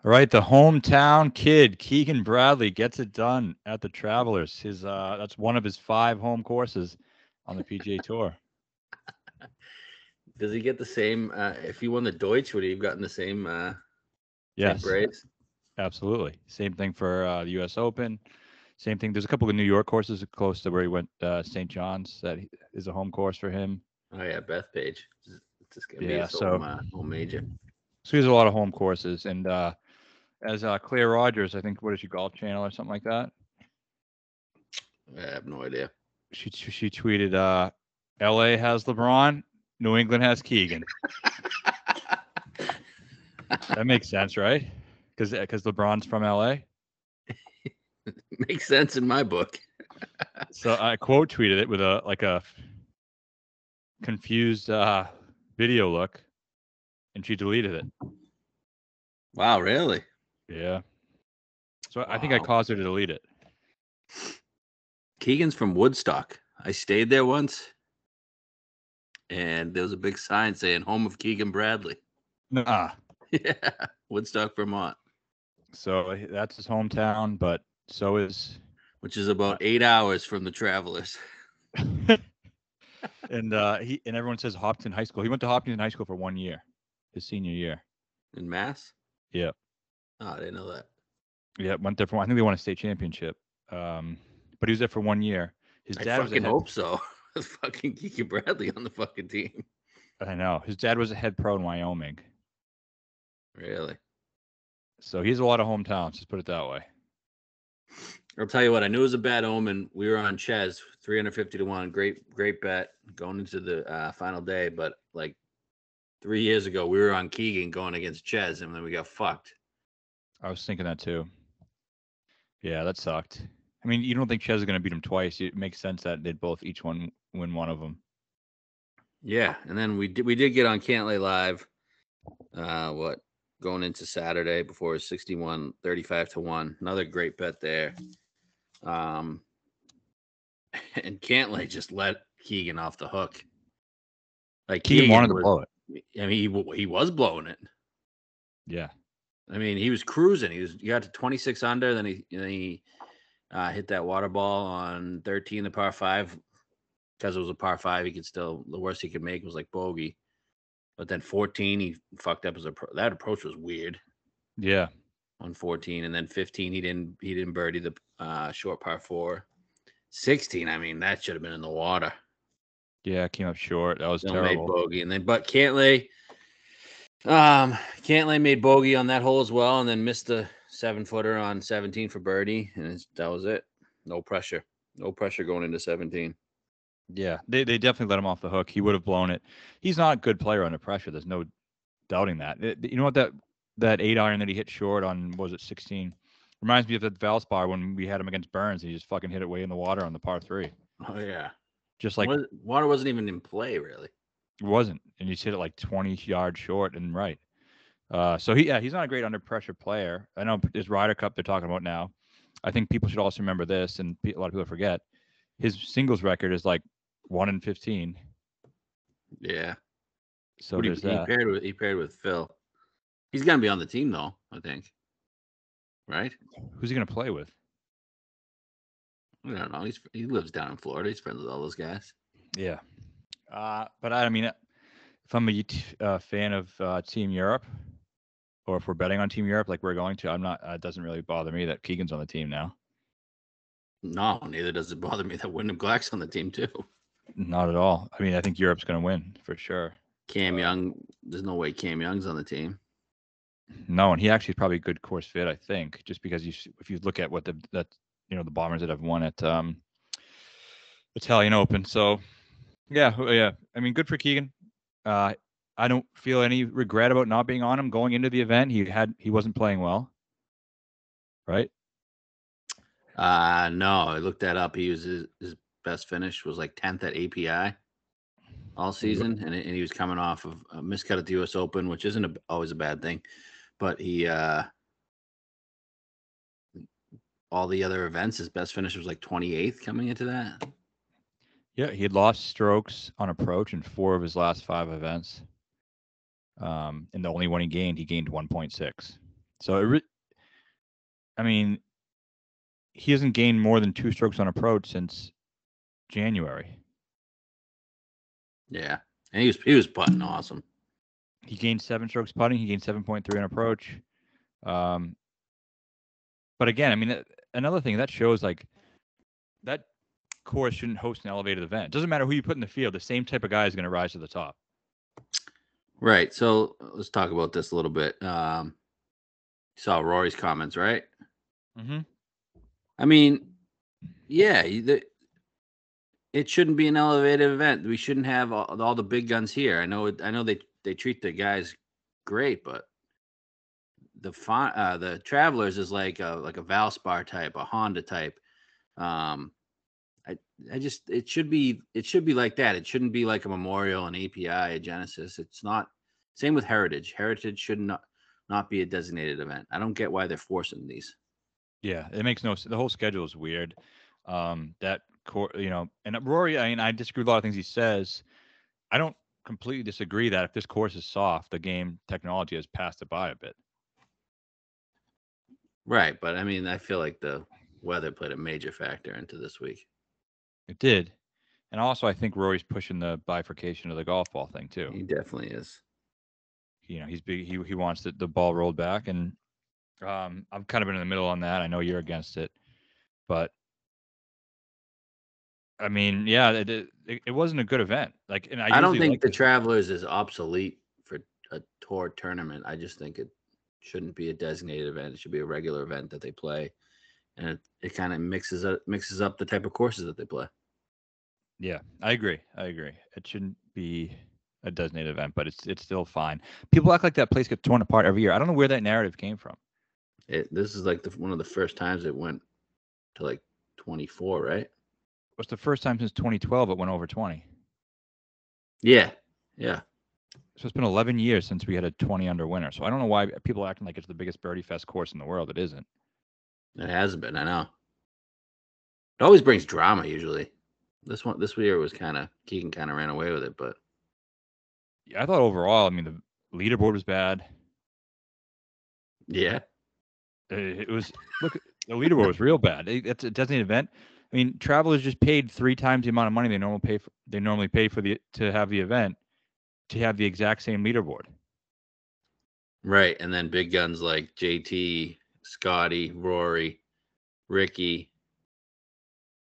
All right, the hometown kid, Keegan Bradley, gets it done at the Travelers. That's one of his 5 home courses on the PGA Tour. Does he get the same? If he won the Deutsch, would he have gotten the same Yes, praise? absolutely. Same thing for the U.S. Open. Same thing. There's a couple of New York courses close to where he went. St. John's is a home course for him. Oh yeah, Bethpage. It's just gonna be Yeah, his home major. so he has a lot of home courses. And as Claire Rogers, I think, what is she, Golf Channel or something like that? I have no idea. She tweeted, "L.A. has LeBron, New England has Keegan." That makes sense, right? Because LeBron's from LA. Makes sense in my book. So I quote tweeted it with a confused video look, and she deleted it. Wow, really? Yeah. So I think I Wow. caused her to delete it. Keegan's from Woodstock. I stayed there once, and there was a big sign saying "Home of Keegan Bradley." Nah. Yeah, Woodstock, Vermont, So that's his hometown, but so is. which is about 8 hours from the Travelers. And and everyone says Hopkins High School. He went to Hopkins High School for 1 year, his senior year. In Mass? Yeah. Oh, I didn't know that. Yeah, went there for. I think they won a state championship. But he was there for 1 year. His I dad was a fucking head. hope so. Fucking Keegan Bradley on the fucking team. I know his dad was a head pro in Wyoming. Really? So he has a lot of hometowns. Just put it that way. I'll tell you what. I knew it was a bad omen. We were on Ches, 350 to 1. Great bet going into the final day. But like 3 years ago, we were on Keegan going against Ches, and then we got fucked. I was thinking that too. Yeah, that sucked. I mean, you don't think Chez is going to beat him twice? It makes sense that they'd both each one win one of them. Yeah, and then we did get on Cantlay Live. What going into Saturday before 61 35 to 1. Another great bet there. And Cantlay just let Keegan off the hook. Like Keegan wanted to blow it. I mean, he was blowing it. Yeah. I mean, he was cruising. He got to 26 under. Then he hit that water ball on 13, the par 5. Because it was a par 5, he could still, the worst he could make was like bogey. But then 14, he fucked up that approach was weird. Yeah. On 14, and then 15, he didn't birdie the short par 4. 16, I mean, that should have been in the water. Yeah, it came up short. That was Still terrible. made bogey, and then but Cantlay made bogey on that hole as well, and then missed the 7-footer on 17 for birdie, and that was it. No pressure going into 17. Yeah, they definitely let him off the hook. He would have blown it. He's not a good player under pressure. There's no doubting that. You know what, that 8-iron that he hit short on, what was it, 16? Reminds me of the Valspar when we had him against Burns. He just fucking hit it way in the water on the par 3. Oh yeah, Just like water wasn't even in play really. it wasn't, and you just hit it like 20 yards short and right. So he's not a great under pressure player. I know this Ryder Cup they're talking about now. I think people should also remember this, and a lot of people forget. His singles record is like 1-15. Yeah. So there's that. He paired with Phil. He's gonna be on the team though, I think. Right? Who's he going to play with? I don't know. He lives down in Florida. He's friends with all those guys. Yeah. But I mean, if I'm a fan of Team Europe, or if we're betting on Team Europe like we're going to, I'm not. It doesn't really bother me that Keegan's on the team now. No, neither does it bother me that Wyndham Clark's on the team too. Not at all. I mean, I think Europe's going to win for sure. Cam Young, there's no way Cam Young's on the team. No, and he actually is probably a good course fit, I think, just because if you look at what the Bombers that have won at Italian Open. So yeah. I mean, good for Keegan. I don't feel any regret about not being on him going into the event. He wasn't playing well, right? No, I looked that up. He was his best finish was like 10th at API all season, and he was coming off of a miscut at the U.S. Open, which isn't always a bad thing, but he all the other events, his best finish was like 28th coming into that. Yeah, he had lost strokes on approach in 4 of his last 5 events. And the only one he gained 1.6. So I mean, he hasn't gained more than 2 strokes on approach since January. Yeah, and he was putting awesome. He gained 7 strokes putting. He gained 7.3 on approach. But again, I mean, another thing that shows like that course shouldn't host an elevated event. It doesn't matter who you put in the field. The same type of guy is going to rise to the top. Right. So let's talk about this a little bit. You saw Rory's comments, right? Mm-hmm. I mean, yeah, it shouldn't be an elevated event. We shouldn't have all the big guns here. I know they treat the guys great, but the Travelers is like a Valspar type, a Honda type. I just it should be like that. It shouldn't be like a Memorial, an API, a Genesis. It's not. Same with Heritage. Heritage should not be a designated event. I don't get why they're forcing these. Yeah, it makes no sense. The whole schedule is weird. That and Rory, I mean, I disagree with a lot of things he says. I don't completely disagree that if this course is soft, the game technology has passed it by a bit. Right, but I mean, I feel like the weather played a major factor into this week. It did. And also, I think Rory's pushing the bifurcation of the golf ball thing too. He definitely is. He's big. He wants the ball rolled back, and I've kind of been in the middle on that. I know you're against it, but I mean, yeah, it wasn't a good event. Like, and I don't think like the Travelers is obsolete for a tour tournament. I just think it shouldn't be a designated event. It should be a regular event that they play, and it kind of mixes up the type of courses that they play. Yeah, I agree. It shouldn't be a designated event, but it's still fine. People act like that place gets torn apart every year. I don't know where that narrative came from. This is like one of the first times it went to like 24, right? It was the first time since 2012 it went over 20. Yeah. So it's been 11 years since we had a 20 under winner. So I don't know why people are acting like it's the biggest birdie fest course in the world. It isn't. It hasn't been. I know. It always brings drama. Usually, this year was Keegan kind of ran away with it, but Yeah, I thought overall, I mean, the leaderboard was bad. yeah, It was the leaderboard was real bad. It's a designated event. I mean, Travelers just paid 3 times the amount of money they normally pay to have the event to have the exact same leaderboard. right. And then big guns like JT, Scotty, Rory, Ricky,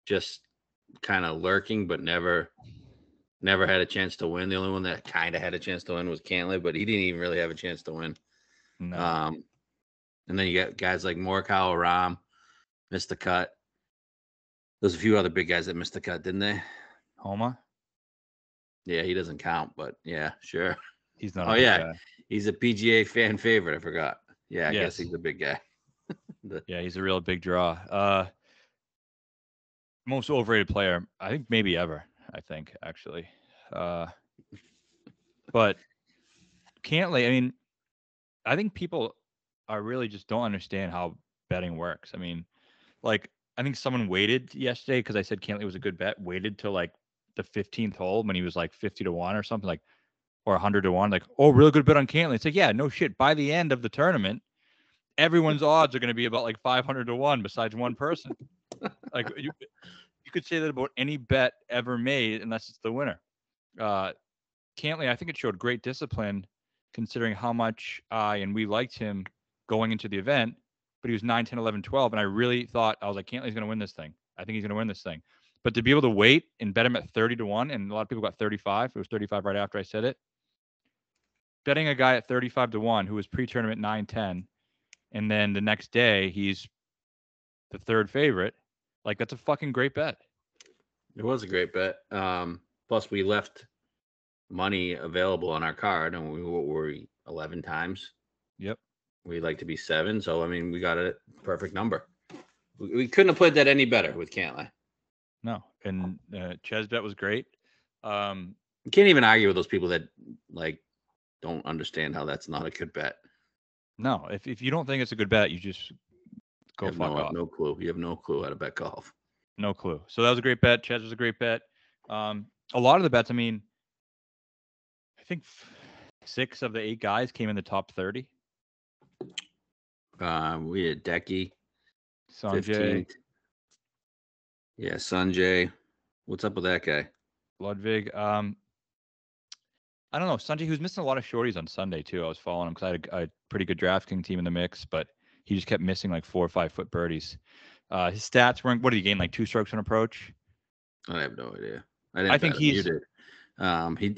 just kind of lurking, but never had a chance to win. The only one that kind of had a chance to win was Cantlay, but he didn't even really have a chance to win. No. And then you got guys like Morikawa, Rahm, missed the cut. There's a few other big guys that missed the cut, didn't they? Homa? Yeah, he doesn't count, but yeah, sure. He's not Oh a big yeah, guy. he's a PGA fan favorite. I forgot. Yeah, I guess Yes. he's a big guy. Yeah, he's a real big draw. Most overrated player, I think maybe ever. I think actually, but Cantlay. I mean, I think people are really just don't understand how betting works. I mean, like I think someone waited yesterday because I said Cantlay was a good bet. Waited till like the 15th hole when he was like 50 to 1 or something, like, or 100 to 1. Like, oh, really good bet on Cantlay. It's like, yeah, no shit. By the end of the tournament, everyone's odds are going to be about like 500 to 1 besides one person. Like you could say that about any bet ever made unless it's the winner. Cantlay, I think it showed great discipline considering how much and we liked him going into the event, but he was 9, 10, 11, 12. And I really thought, I was like, Cantlay's going to win this thing. I think he's going to win this thing. But to be able to wait and bet him at 30 to 1, and a lot of people got 35. It was 35 right after I said it. Betting a guy at 35 to 1 who was pre-tournament 9, 10, and then the next day he's the third favorite. Like, that's a fucking great bet. It was a great bet. Plus, we left money available on our card, and we were 11 times. Yep. We like to be 7, so I mean, we got a perfect number. We couldn't have played that any better with Cantlay. No, and Ches bet was great. You can't even argue with those people that like don't understand how that's not a good bet. No, if you don't think it's a good bet, you just go fuck off. No clue. You have no clue how to bet golf. No clue. So that was a great bet. Ches was a great bet. A lot of the bets, I mean, I think 6 of the 8 guys came in the top 30. We had Decky, Sanjay, 15th. Yeah, Sanjay. What's up with that guy? Ludwig. I don't know. Sanjay, he was missing a lot of shorties on Sunday too. I was following him because I had a pretty good DraftKings team in the mix, but he just kept missing like 4 or 5 foot birdies. His stats weren't. What did he gain? Like 2 strokes on approach. I have no idea. I I didn't think bet him. You he's. did.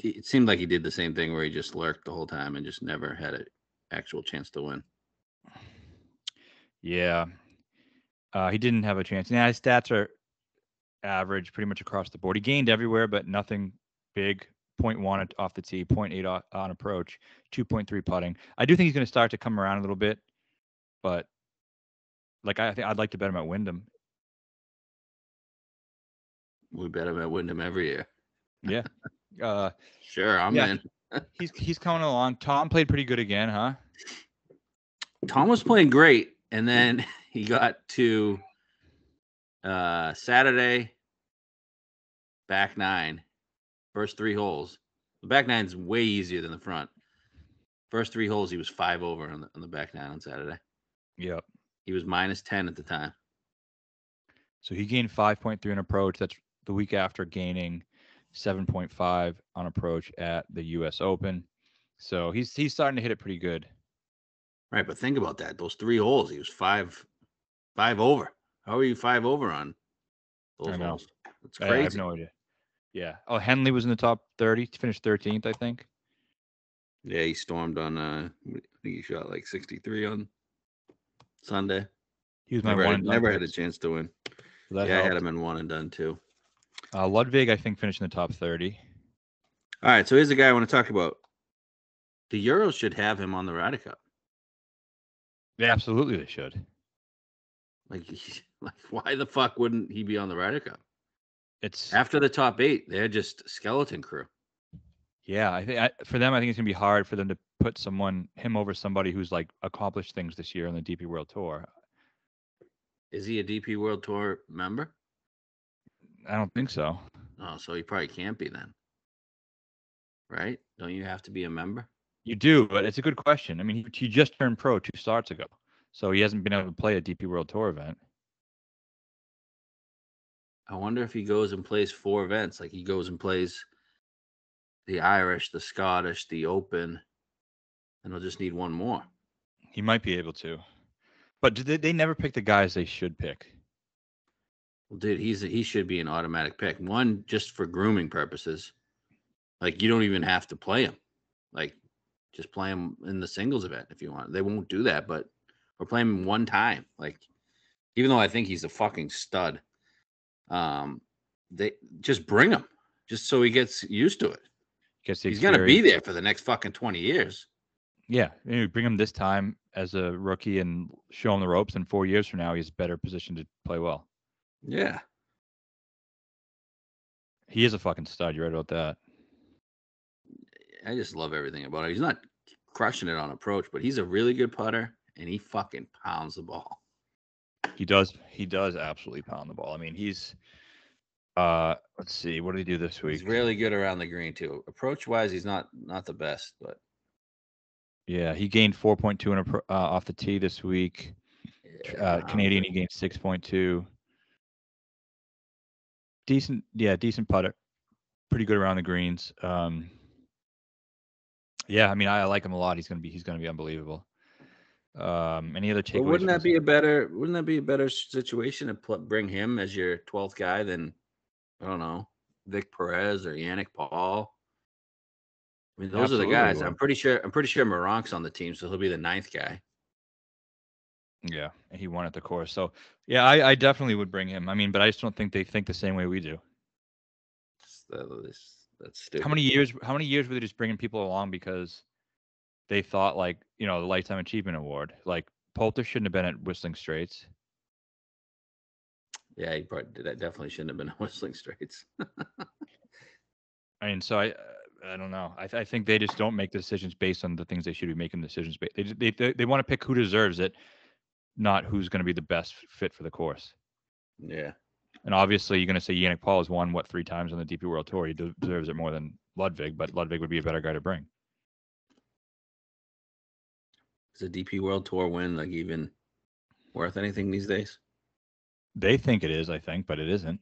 It seemed like he did the same thing where he just lurked the whole time and just never had an actual chance to win. Yeah. He didn't have a chance. Yeah, his stats are average pretty much across the board. He gained everywhere, but nothing big. 0.1 off the tee, 0.8 on approach, 2.3 putting. I do think he's going to start to come around a little bit, but like I think I'd like to bet him at Wyndham. We bet him at Wyndham every year. Yeah. Sure, I'm in. He's coming along. Tom played pretty good again, huh? Tom was playing great, and then he got to Saturday, back nine, first 3 holes. The back nine's way easier than the front. First 3 holes, he was 5 over on the back nine on Saturday. Yep. He was -10 at the time. So he gained 5.3 on approach. That's the week after gaining 7.5 on approach at the U.S. Open. So he's starting to hit it pretty good. Right, but think about that. Those 3 holes, he was 5 over. How are you 5 over on those holes? It's crazy. I have no idea. Yeah. Oh, Henley was in the top 30. Finished 13th, I think. Yeah, he stormed on. I think he shot like 63 on Sunday. He was my never had a chance to win. So I had him in 1 and done too. Ludwig, I think, finished in the top 30. All right, so here's the guy I want to talk about. The Euros should have him on the Ryder Cup. Yeah, absolutely, they should. Like, why the fuck wouldn't he be on the Ryder Cup? It's after the top 8. They're just skeleton crew. Yeah, I think for them, I think it's gonna be hard for them to put him over somebody who's like accomplished things this year on the DP World Tour. Is he a DP World Tour member? I don't think so. Oh, so he probably can't be then. Right? Don't you have to be a member? You do, but it's a good question. I mean, he just turned pro 2 starts ago, so he hasn't been able to play a DP World Tour event. I wonder if he goes and plays 4 events. Like he goes and plays the Irish, the Scottish, the Open, and he'll just need 1 more. He might be able to, but they never pick the guys they should pick. Well, dude, he should be an automatic pick. 1, just for grooming purposes. Like you don't even have to play him. Like just play him in the singles event if you want. They won't do that, but we're playing him 1 time. Like even though I think he's a fucking stud, they just bring him just so he gets used to it. He's going to be there for the next fucking 20 years. Yeah, you bring him this time as a rookie and show him the ropes, and 4 years from now, he's better positioned to play well. Yeah. He is a fucking stud. You're right about that. I just love everything about it. He's not crushing it on approach, but he's a really good putter, and he fucking pounds the ball. He does absolutely pound the ball. I mean, he's let's see, what did he do this week? He's really good around the green too. Approach wise, he's not the best, but yeah, he gained 4.2 off the tee this week. Yeah, Canadian, he gained 6.2. Decent putter. Pretty good around the greens. Yeah, I mean, I like him a lot. He's gonna be unbelievable. Any other takeaways? But wouldn't that be a better situation to bring him as your 12th guy than, I don't know, Vic Perez or Yannick Paul? I mean, those are the guys. I'm pretty sure Meronk's on the team, so he'll be the 9th guy. Yeah, and he won at the course. So yeah, I definitely would bring him. I mean, but I just don't think they think the same way we do. That's stupid. How many years were they just bringing people along because they thought, like, the Lifetime Achievement Award? Like, Poulter shouldn't have been at Whistling Straits. Yeah, he definitely shouldn't have been at Whistling Straits. I mean, so I don't know. I think they just don't make decisions based on the things they should be making decisions based. They want to pick who deserves it, not who's going to be the best fit for the course. Yeah. And obviously, you're going to say Yannick Paul has won 3 times on the DP World Tour. He deserves it more than Ludwig, but Ludwig would be a better guy to bring. Is a DP World Tour win like even worth anything these days? They think it is, I think, but it isn't.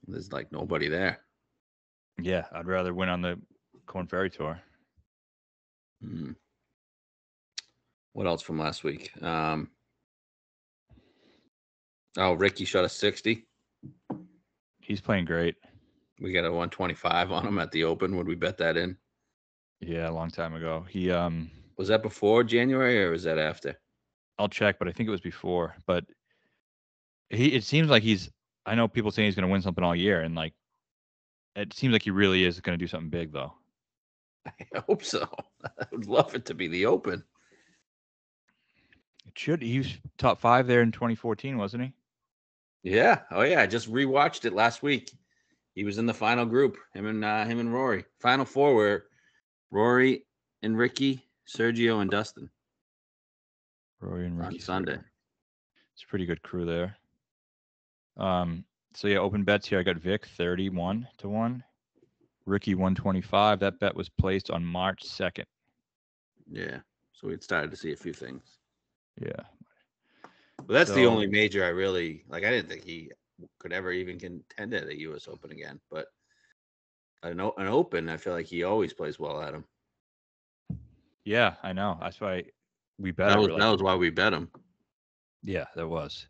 There's like nobody there. Yeah, I'd rather win on the Corn Ferry Tour. What else from last week? Ricky shot a 60. He's playing great. We got a 125 on him at the Open. Would we bet that in? Yeah, a long time ago. He Was that before January or was that after? I'll check, but I think it was before. But it seems like I know people saying he's going to win something all year, and like it seems like he really is going to do something big, though. I hope so. I would love it to be the Open. It should. He was top 5 there in 2014, wasn't he? Yeah. Oh yeah. I just rewatched it last week. He was in the final group. Him and Rory. Final 4 were Rory and Ricky, Sergio and Dustin. Rory and Ricky on Sunday. It's a pretty good crew there. So yeah, open bets here. I got Vic 31-1, Ricky 125. That bet was placed on March 2nd. Yeah. So we'd started to see a few things. Yeah. But that's the only major I really like. I didn't think he could ever even contend at a U.S. Open again. But an Open, I feel like he always plays well at him. Yeah, I know. That's why we bet. That was why we bet him. Yeah, there was.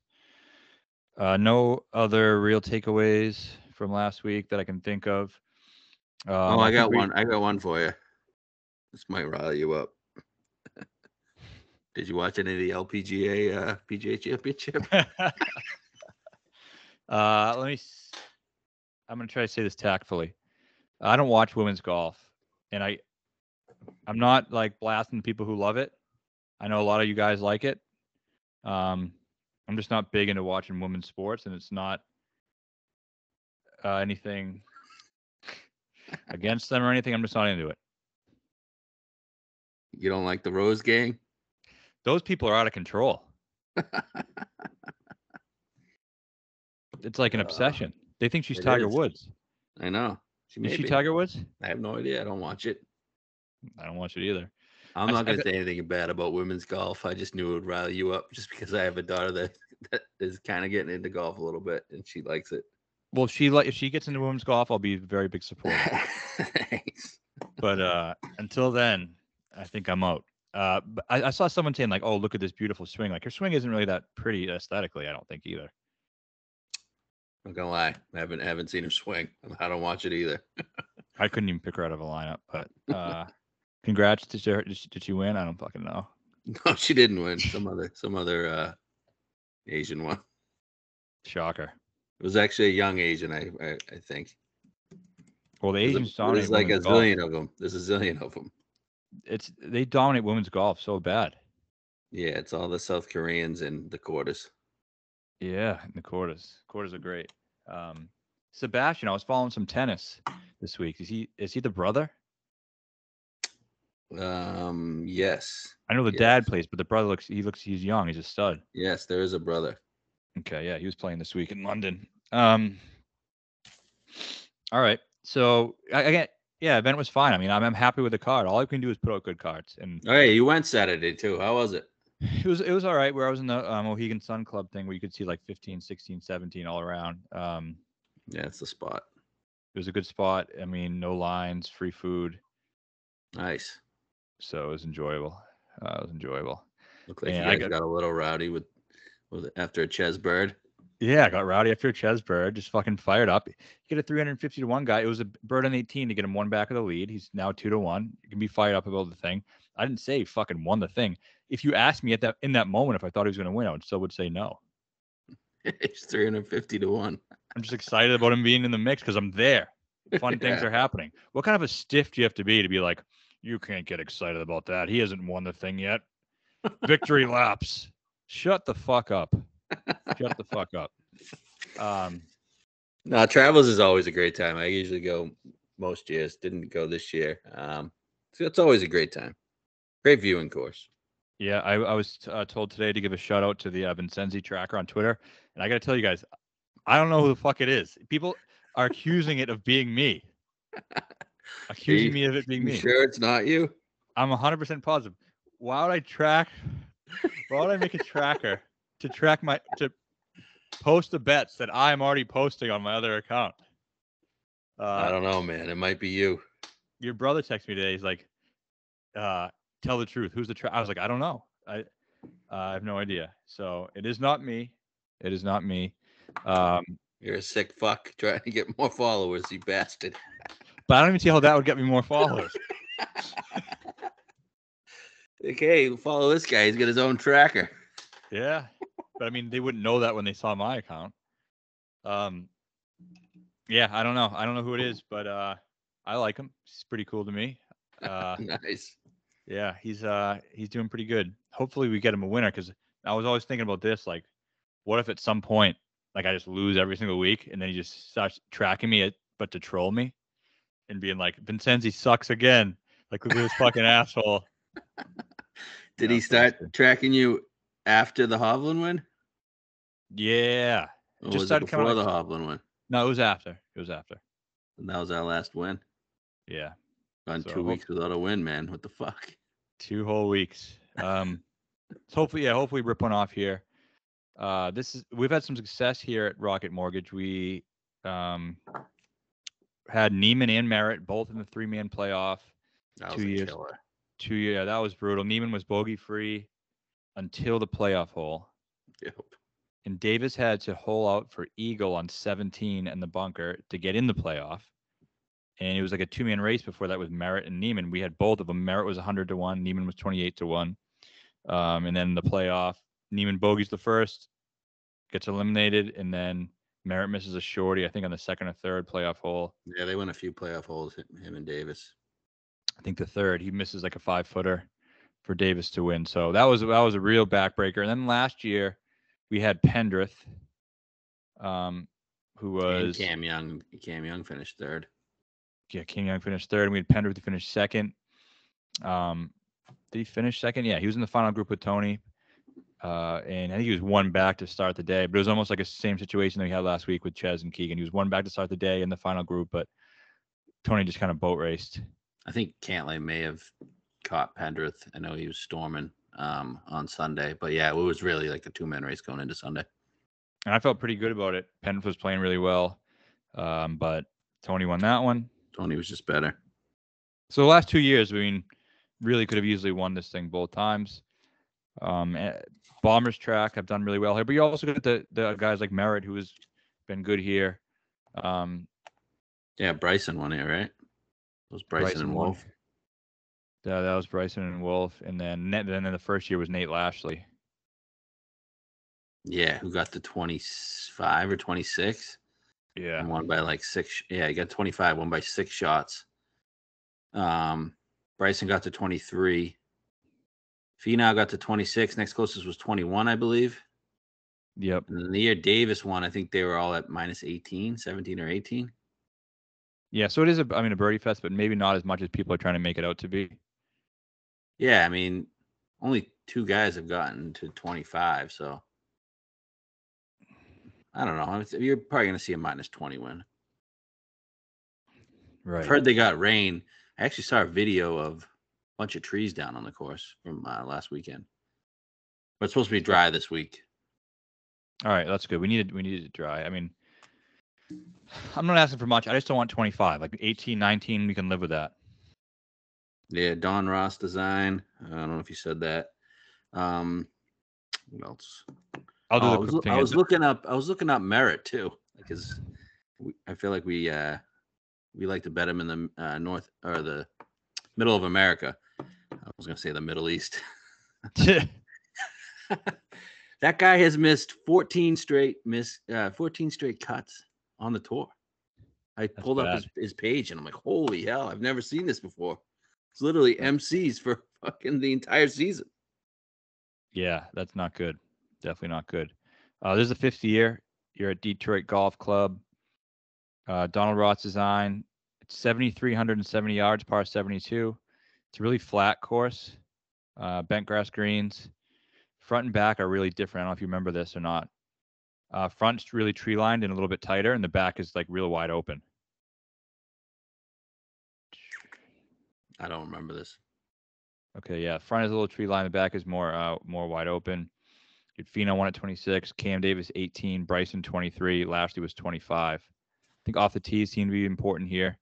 No other real takeaways from last week that I can think of. I got one. I got one for you. This might rile you up. Did you watch any of the LPGA PGA Championship? I'm gonna try to say this tactfully. I don't watch women's golf, and I'm not like blasting people who love it. I know a lot of you guys like it. I'm just not big into watching women's sports, and it's not anything against them or anything. I'm just not into it. You don't like the Rose Gang? Those people are out of control. It's like an obsession. They think she's Tiger Woods. I know. Is she Tiger Woods? I have no idea. I don't watch it. I don't watch it either. I'm not going to say anything bad about women's golf. I just knew it would rile you up just because I have a daughter that is kind of getting into golf a little bit and she likes it. Well, if she gets into women's golf, I'll be a very big supporter. Thanks. But until then, I think I'm out. But I saw someone saying like, "Oh, look at this beautiful swing." Like her swing isn't really that pretty aesthetically. I don't think either. I'm gonna lie. I haven't seen her swing. I don't watch it either. I couldn't even pick her out of a lineup. But congrats. Did she win? I don't fucking know. No, she didn't win. Some other Asian one. Shocker. It was actually a young Asian, I think. Well, the Asians dominate. There's like a zillion of them. There's a zillion of them. They dominate women's golf so bad. Yeah, it's all the South Koreans and the quarters. Yeah, and the quarters. Quarters are great. Sebastian, I was following some tennis this week. Is he the brother? Yes. I know the dad plays, but the brother he's young. He's a stud. Yes, there is a brother. Okay, yeah, he was playing this week in London. All right. So event was fine. I mean, I'm happy with the card. All I can do is put out good cards. And hey, you went Saturday too. How was it? It was all right. Where I was in the Mohegan Sun Club thing, where you could see like 15, 16, 17 all around. Yeah, it's the spot. It was a good spot. I mean, no lines, free food. Nice. So it was enjoyable. Looked like you guys got a little rowdy with after a Ches Bird. Yeah, I got rowdy after a Ches Bird. Just fucking fired up. You get a 350-1 guy. It was a bird on 18 to get him one back of the lead. He's now 2-1. You can be fired up about the thing. I didn't say he fucking won the thing. If you asked me in that moment if I thought he was going to win, I would say no. It's 350-1. I'm just excited about him being in the mix because I'm there. Fun things are happening. What kind of a stiff do you have to be like, you can't get excited about that? He hasn't won the thing yet. Victory laps. Shut the fuck up. Shut the fuck up. No, Travels is always a great time. I usually go most years. Didn't go this year. So it's always a great time. Great viewing course. Yeah, I was told today to give a shout out to the Vincenzi tracker on Twitter. And I got to tell you guys, I don't know who the fuck it is. People are accusing it of being me. Accusing me of it being me. Sure it's not you? I'm 100% positive. Why would I track? Why would I make a tracker to post the bets that I'm already posting on my other account? I don't know, man. It might be you. Your brother texted me today. He's like, "Tell the truth. Who's the I was like, "I don't know. I have no idea." So it is not me. It is not me. You're a sick fuck trying to get more followers, you bastard. But I don't even see how that would get me more followers. Okay, follow this guy. He's got his own tracker. Yeah, but I mean, they wouldn't know that when they saw my account. Yeah, I don't know. I don't know who it is, but I like him. He's pretty cool to me. Nice. Yeah, he's doing pretty good. Hopefully, we get him a winner because I was always thinking about this. Like, what if at some point, like, I just lose every single week, and then he just starts tracking me, but to troll me, and being like, "Vincenzi sucks again." Like, look at this fucking asshole. Did he start tracking you after the Hovland win? Yeah. Or just was it before the Hovland win? No, it was after. It was after. And that was our last win. Yeah. Gone 2 weeks without a win, man. What the fuck? 2 whole weeks. So hopefully rip one off here. We've had some success here at Rocket Mortgage. We had Neiman and Merritt both in the 3-man playoff. That was 2 years. Killer. 2 years. Yeah, that was brutal. Neiman was bogey free until the playoff hole. Yep. And Davis had to hole out for eagle on 17 in the bunker to get in the playoff. And it was like a 2-man race before that with Merritt and Neiman. We had both of them. Merritt was 100-1. Neiman was 28-1. And then the playoff, Neiman bogeys the first, gets eliminated, and then Merritt misses a shorty, I think, on the second or third playoff hole. Yeah, they win a few playoff holes, him and Davis. I think the third, he misses like a 5-footer for Davis to win. So that was a real backbreaker. And then last year, we had Pendrith, who was... And Cam Young. Cam Young finished third. Yeah, Cam Young finished third, and we had Pendrith to finish second. Did he finish second? Yeah, he was in the final group with Tony. And I think he was one back to start the day, but it was almost like a same situation that we had last week with Ches and Keegan. He was one back to start the day in the final group, but Tony just kind of boat raced. I think Cantlay may have caught Pendrith. I know he was storming on Sunday, but yeah, it was really like a 2-man race going into Sunday. And I felt pretty good about it. Pendrith was playing really well, but Tony won that one. Tony was just better. So the last 2 years, I mean, really could have easily won this thing both times. Bombers track have done really well here, but you also got the guys like Merritt, who has been good here. Yeah, Bryson won here, right? It was Bryson and Wolf. Yeah, that was Bryson and Wolf, and then the first year was Nate Lashley. Yeah, who got to 25 or 26? Yeah, and won by like 6. Yeah, he got 25, won by 6 shots. Bryson got to 23. Finau got to 26. Next closest was 21, I believe. Yep. And then the year Davis won, I think they were all at minus 18, 17 or 18. Yeah, so it is a birdie fest, but maybe not as much as people are trying to make it out to be. Yeah, I mean, only 2 guys have gotten to 25, so I don't know. You're probably going to see a minus 20 win. Right. I've heard they got rain. I actually saw a video of a bunch of trees down on the course from last weekend. But it's supposed to be dry this week. All right, that's good. We needed it dry. I mean, I'm not asking for much. I just don't want 25. Like 18, 19, we can live with that. Yeah, Don Ross design. I don't know if you said that. What else? I'll do the quick thing. I was looking up Merritt too, because I feel like we like to bet him in the north or the middle of America. I was going to say the Middle East. That guy has missed 14 straight cuts on the tour. I pulled up his page and I'm like, holy hell, I've never seen this before. It's literally MCs for fucking the entire season. Yeah, that's not good. Definitely not good. This is the 5th year. You're at Detroit Golf Club. Donald Ross design. It's 7,370 yards, par 72. It's a really flat course. Bent grass greens. Front and back are really different. I don't know if you remember this or not. Front's really tree lined and a little bit tighter, and the back is like real wide open. I don't remember this. Okay, yeah. Front is a little tree line. The back is more wide open. Finau won at 26. Cam Davis 18. Bryson 23. Lashley was 25. I think off the tees seem to be important here.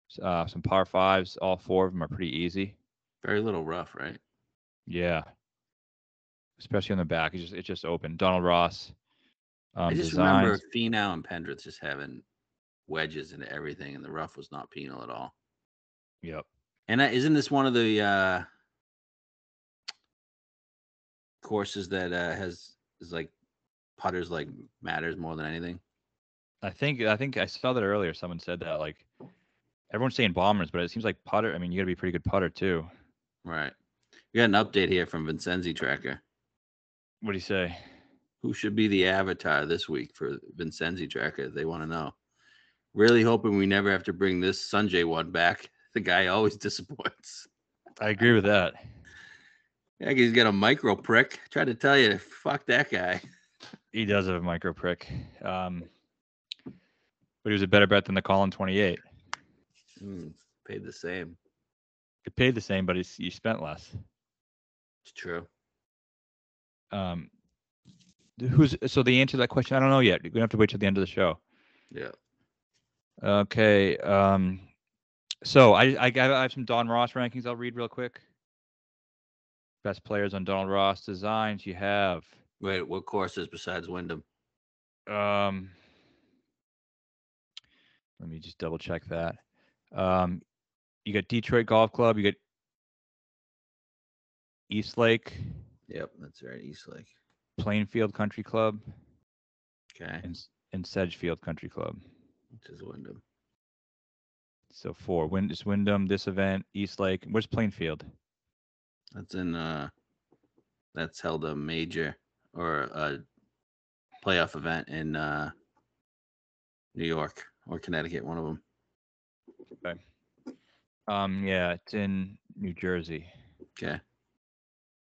Some par fives. All four of them are pretty easy. Very little rough, right? Yeah, especially on the back. It's just open. Donald Ross. I just remember Designs. Finau and Pendrith just having wedges into everything, and the rough was not penal at all. Yep. And isn't this one of the courses that is like putters like matters more than anything? I think I saw that earlier. Someone said that like everyone's saying bombers, but it seems like putter. I mean, you got to be a pretty good putter too. Right. We got an update here from Vincenzi Tracker. What do you say? Who should be the avatar this week for Vincenzi Tracker? They want to know. Really hoping we never have to bring this Sanjay one back. The guy always disappoints. I agree with that. Yeah, he's got a micro prick. Tried to tell you, fuck that guy. He does have a micro prick. But he was a better bet than the Colin 28. Paid the same. It paid the same, but he spent less. It's true. So the answer to that question, I don't know yet. We're gonna have to wait till the end of the show. Yeah. Okay. So I have some Don Ross rankings. I'll read real quick. Best players on Donald Ross designs. You have. Wait, what courses besides Wyndham? Let me just double check that. You got Detroit Golf Club. You got East Lake. Yep, that's right. East Lake. Plainfield Country Club. Okay. And Sedgefield Country Club. Which is Wyndham. So 4. Wyndham, this event, East Lake. Where's Plainfield? That's in that's held a major or a playoff event in New York or Connecticut, one of them. Okay. Yeah, it's in New Jersey. Okay.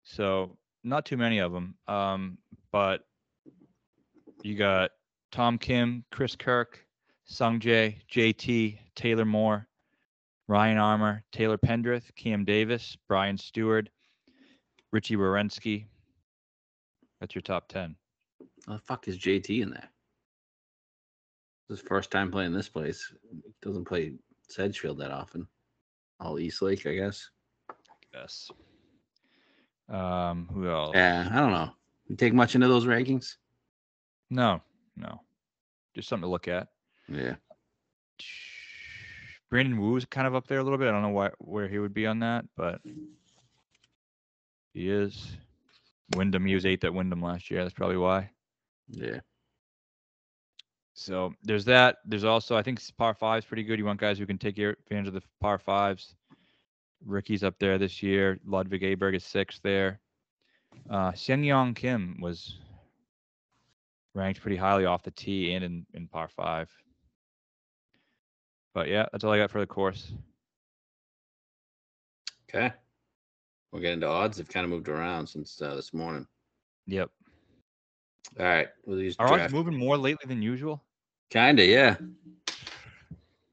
So not too many of them. But you got Tom Kim, Chris Kirk, Sung Jae, JT, Taylor Moore, Ryan Armour, Taylor Pendrith, Cam Davis, Brian Stewart, Richie Wierenski. That's your top 10. How the fuck is JT in there? This is his first time playing this place. He doesn't play Sedgefield that often. All East Lake, I guess. Yes. Who else? Yeah, I don't know. You take much into those rankings? No. Just something to look at. Yeah. Brandon Wu's kind of up there a little bit. I don't know where he would be on that, but he is. Wyndham, he was 8th at Wyndham last year. That's probably why. Yeah. So there's that. There's also, I think par 5 is pretty good. You want guys who can take advantage of the par 5s. Ricky's up there this year. Ludwig Aberg is 6th there. Seung-Yeong Kim was ranked pretty highly off the tee and in par 5. But yeah, that's all I got for the course. Okay. We'll get into odds. They've kind of moved around since this morning. Yep. All right. We'll use Are odds moving more lately than usual? Kinda, yeah.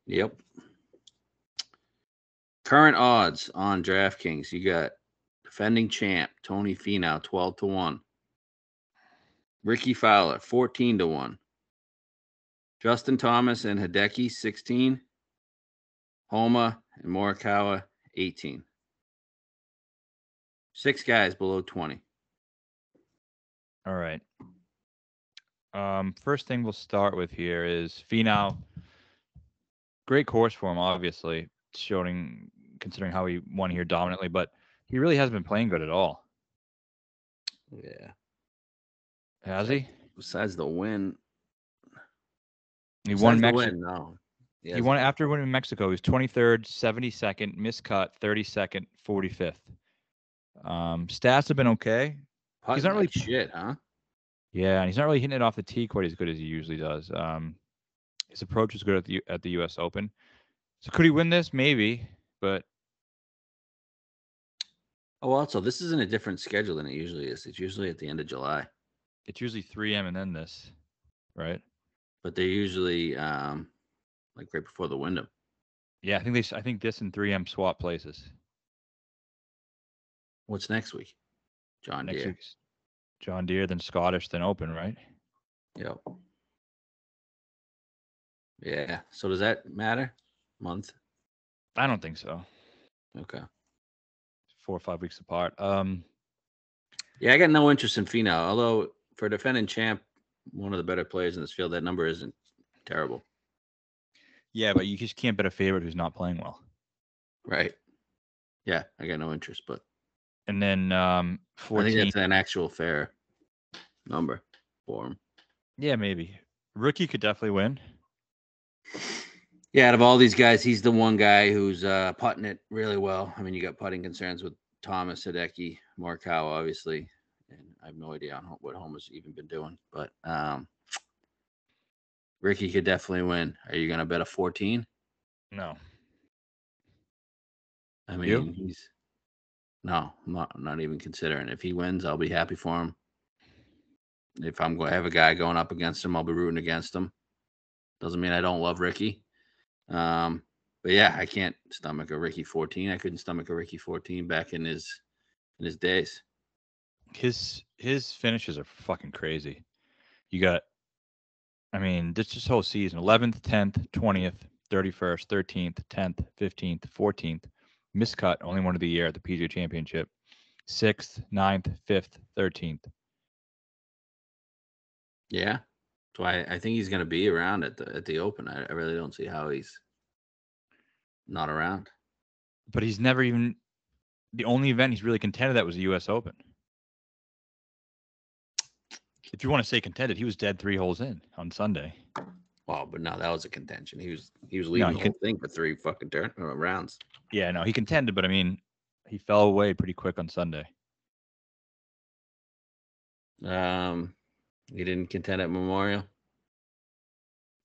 Yep. Current odds on DraftKings. You got defending champ Tony Finau 12-1. Ricky Fowler 14-1. Justin Thomas and Hideki 16. Homa and Morikawa 18. 6 guys below 20. All right. First thing we'll start with here is Finau. Great course for him, obviously, considering how he won here dominantly, but he really hasn't been playing good at all. Yeah. Has he? Besides the win. He won Mexico. No. He won after winning Mexico. He was 23rd, 72nd, miscut, 32nd, 45th. Stats have been okay. He's not really shit, huh? Yeah, and he's not really hitting it off the tee quite as good as he usually does. His approach is good at the U.S. Open. So could he win this? Maybe, but. Oh, also, this isn't a different schedule than it usually is. It's usually at the end of July. It's usually 3M and then this, right? But they're usually like right before the Wyndham. Yeah, I think this and 3M swap places. What's next week? John Next Deere. week's John Deere, then Scottish, then Open, right? Yep. Yeah. So does that matter? Month? I don't think so. Okay. 4 or 5 weeks apart. Yeah, I got no interest in Finau. Although for a defending champ, one of the better players in this field, that number isn't terrible. Yeah, but you just can't bet a favorite who's not playing well. Right. Yeah, I got no interest, but And then 14. I think that's an actual fair number for him. Yeah, maybe. Rookie could definitely win. Yeah, out of all these guys, he's the one guy who's putting it really well. I mean, you got putting concerns with Thomas, Hideki, Morikawa, obviously, and I have no idea on what Homer's even been doing. But Ricky could definitely win. Are you going to bet a 14? No. I You? mean, no, I'm not even considering. If he wins, I'll be happy for him. If I'm going to have a guy going up against him, I'll be rooting against him. Doesn't mean I don't love Ricky. But yeah, I can't stomach a Ricky 14. I couldn't stomach a Ricky 14 back in his days. His finishes are fucking crazy. You got, I mean, this whole season: 11th, 10th, 20th, 31st, 13th, 10th, 15th, 14th. Miscut, only one of the year at the PGA Championship. 6th, 9th, 5th, 13th. Yeah, so I think he's going to be around at the Open. I really don't see how he's not around. But he's never even, the only event he's really contended at was the U.S. Open. If you want to say contended, he was dead 3 holes in on Sunday. Well, but no, that was a contention. He was leading the whole thing for 3 fucking rounds. Yeah, no, he contended, but I mean, he fell away pretty quick on Sunday. He didn't contend at Memorial.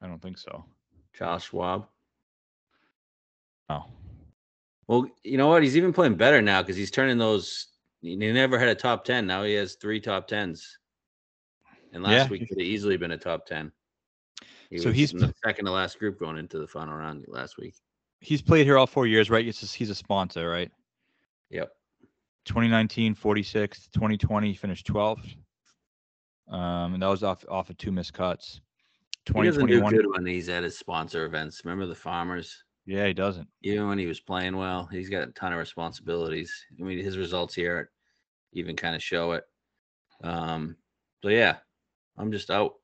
I don't think so. Charles Schwab. Oh. Well, you know what? He's even playing better now because he's turning those. He never had a top 10. Now he has 3 top 10s. And last week could have easily been a top 10. He's in the second to last group going into the final round last week. He's played here all 4 years, right? He's a sponsor, right? Yep. 2019, 46th. 2020, finished 12th. And that was off of 2 missed cuts. 2021. He doesn't do good when he's at his sponsor events. Remember the Farmers? Yeah, he doesn't. Even when he was playing well, he's got a ton of responsibilities. I mean, his results here even kind of show it. So yeah, I'm just out.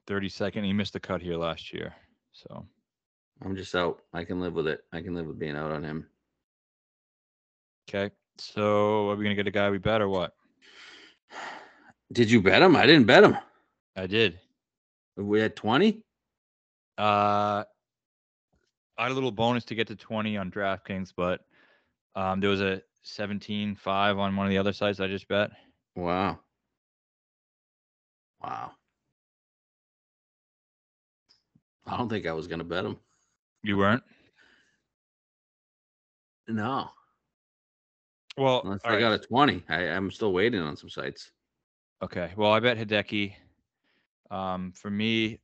32nd. He missed the cut here last year, so I'm just out. I can live with it. I can live with being out on him. Okay, so are we gonna get a guy we bet or what? Did you bet him? I didn't bet him. I did. We had 20. I had a little bonus to get to 20 on DraftKings, but there was a 17-5 on one of the other sites I just bet. Wow. I don't think I was going to bet him. You weren't? No. Well, unless I got a 20. I'm still waiting on some sites. Okay. Well, I bet Hideki. For me,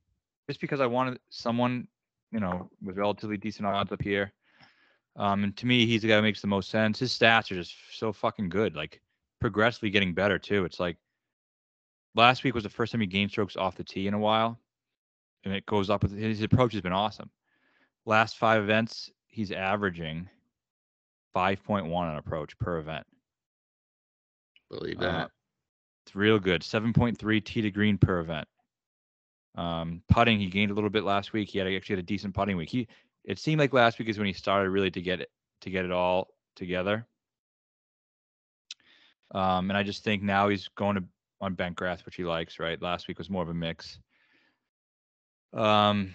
just because I wanted someone, with relatively decent odds up here. And to me, he's the guy who makes the most sense. His stats are just so fucking good, like progressively getting better too. It's like last week was the first time he gained strokes off the tee in a while, and it goes up with his approach has been awesome. Last 5 events, he's averaging 5.1 on approach per event. Believe that. It's real good. 7.3 tee to green per event. Putting, he gained a little bit last week. He actually had a decent putting week. It seemed like last week is when he started really to get it all together. And I just think now he's going on bent grass, which he likes, right? Last week was more of a mix. I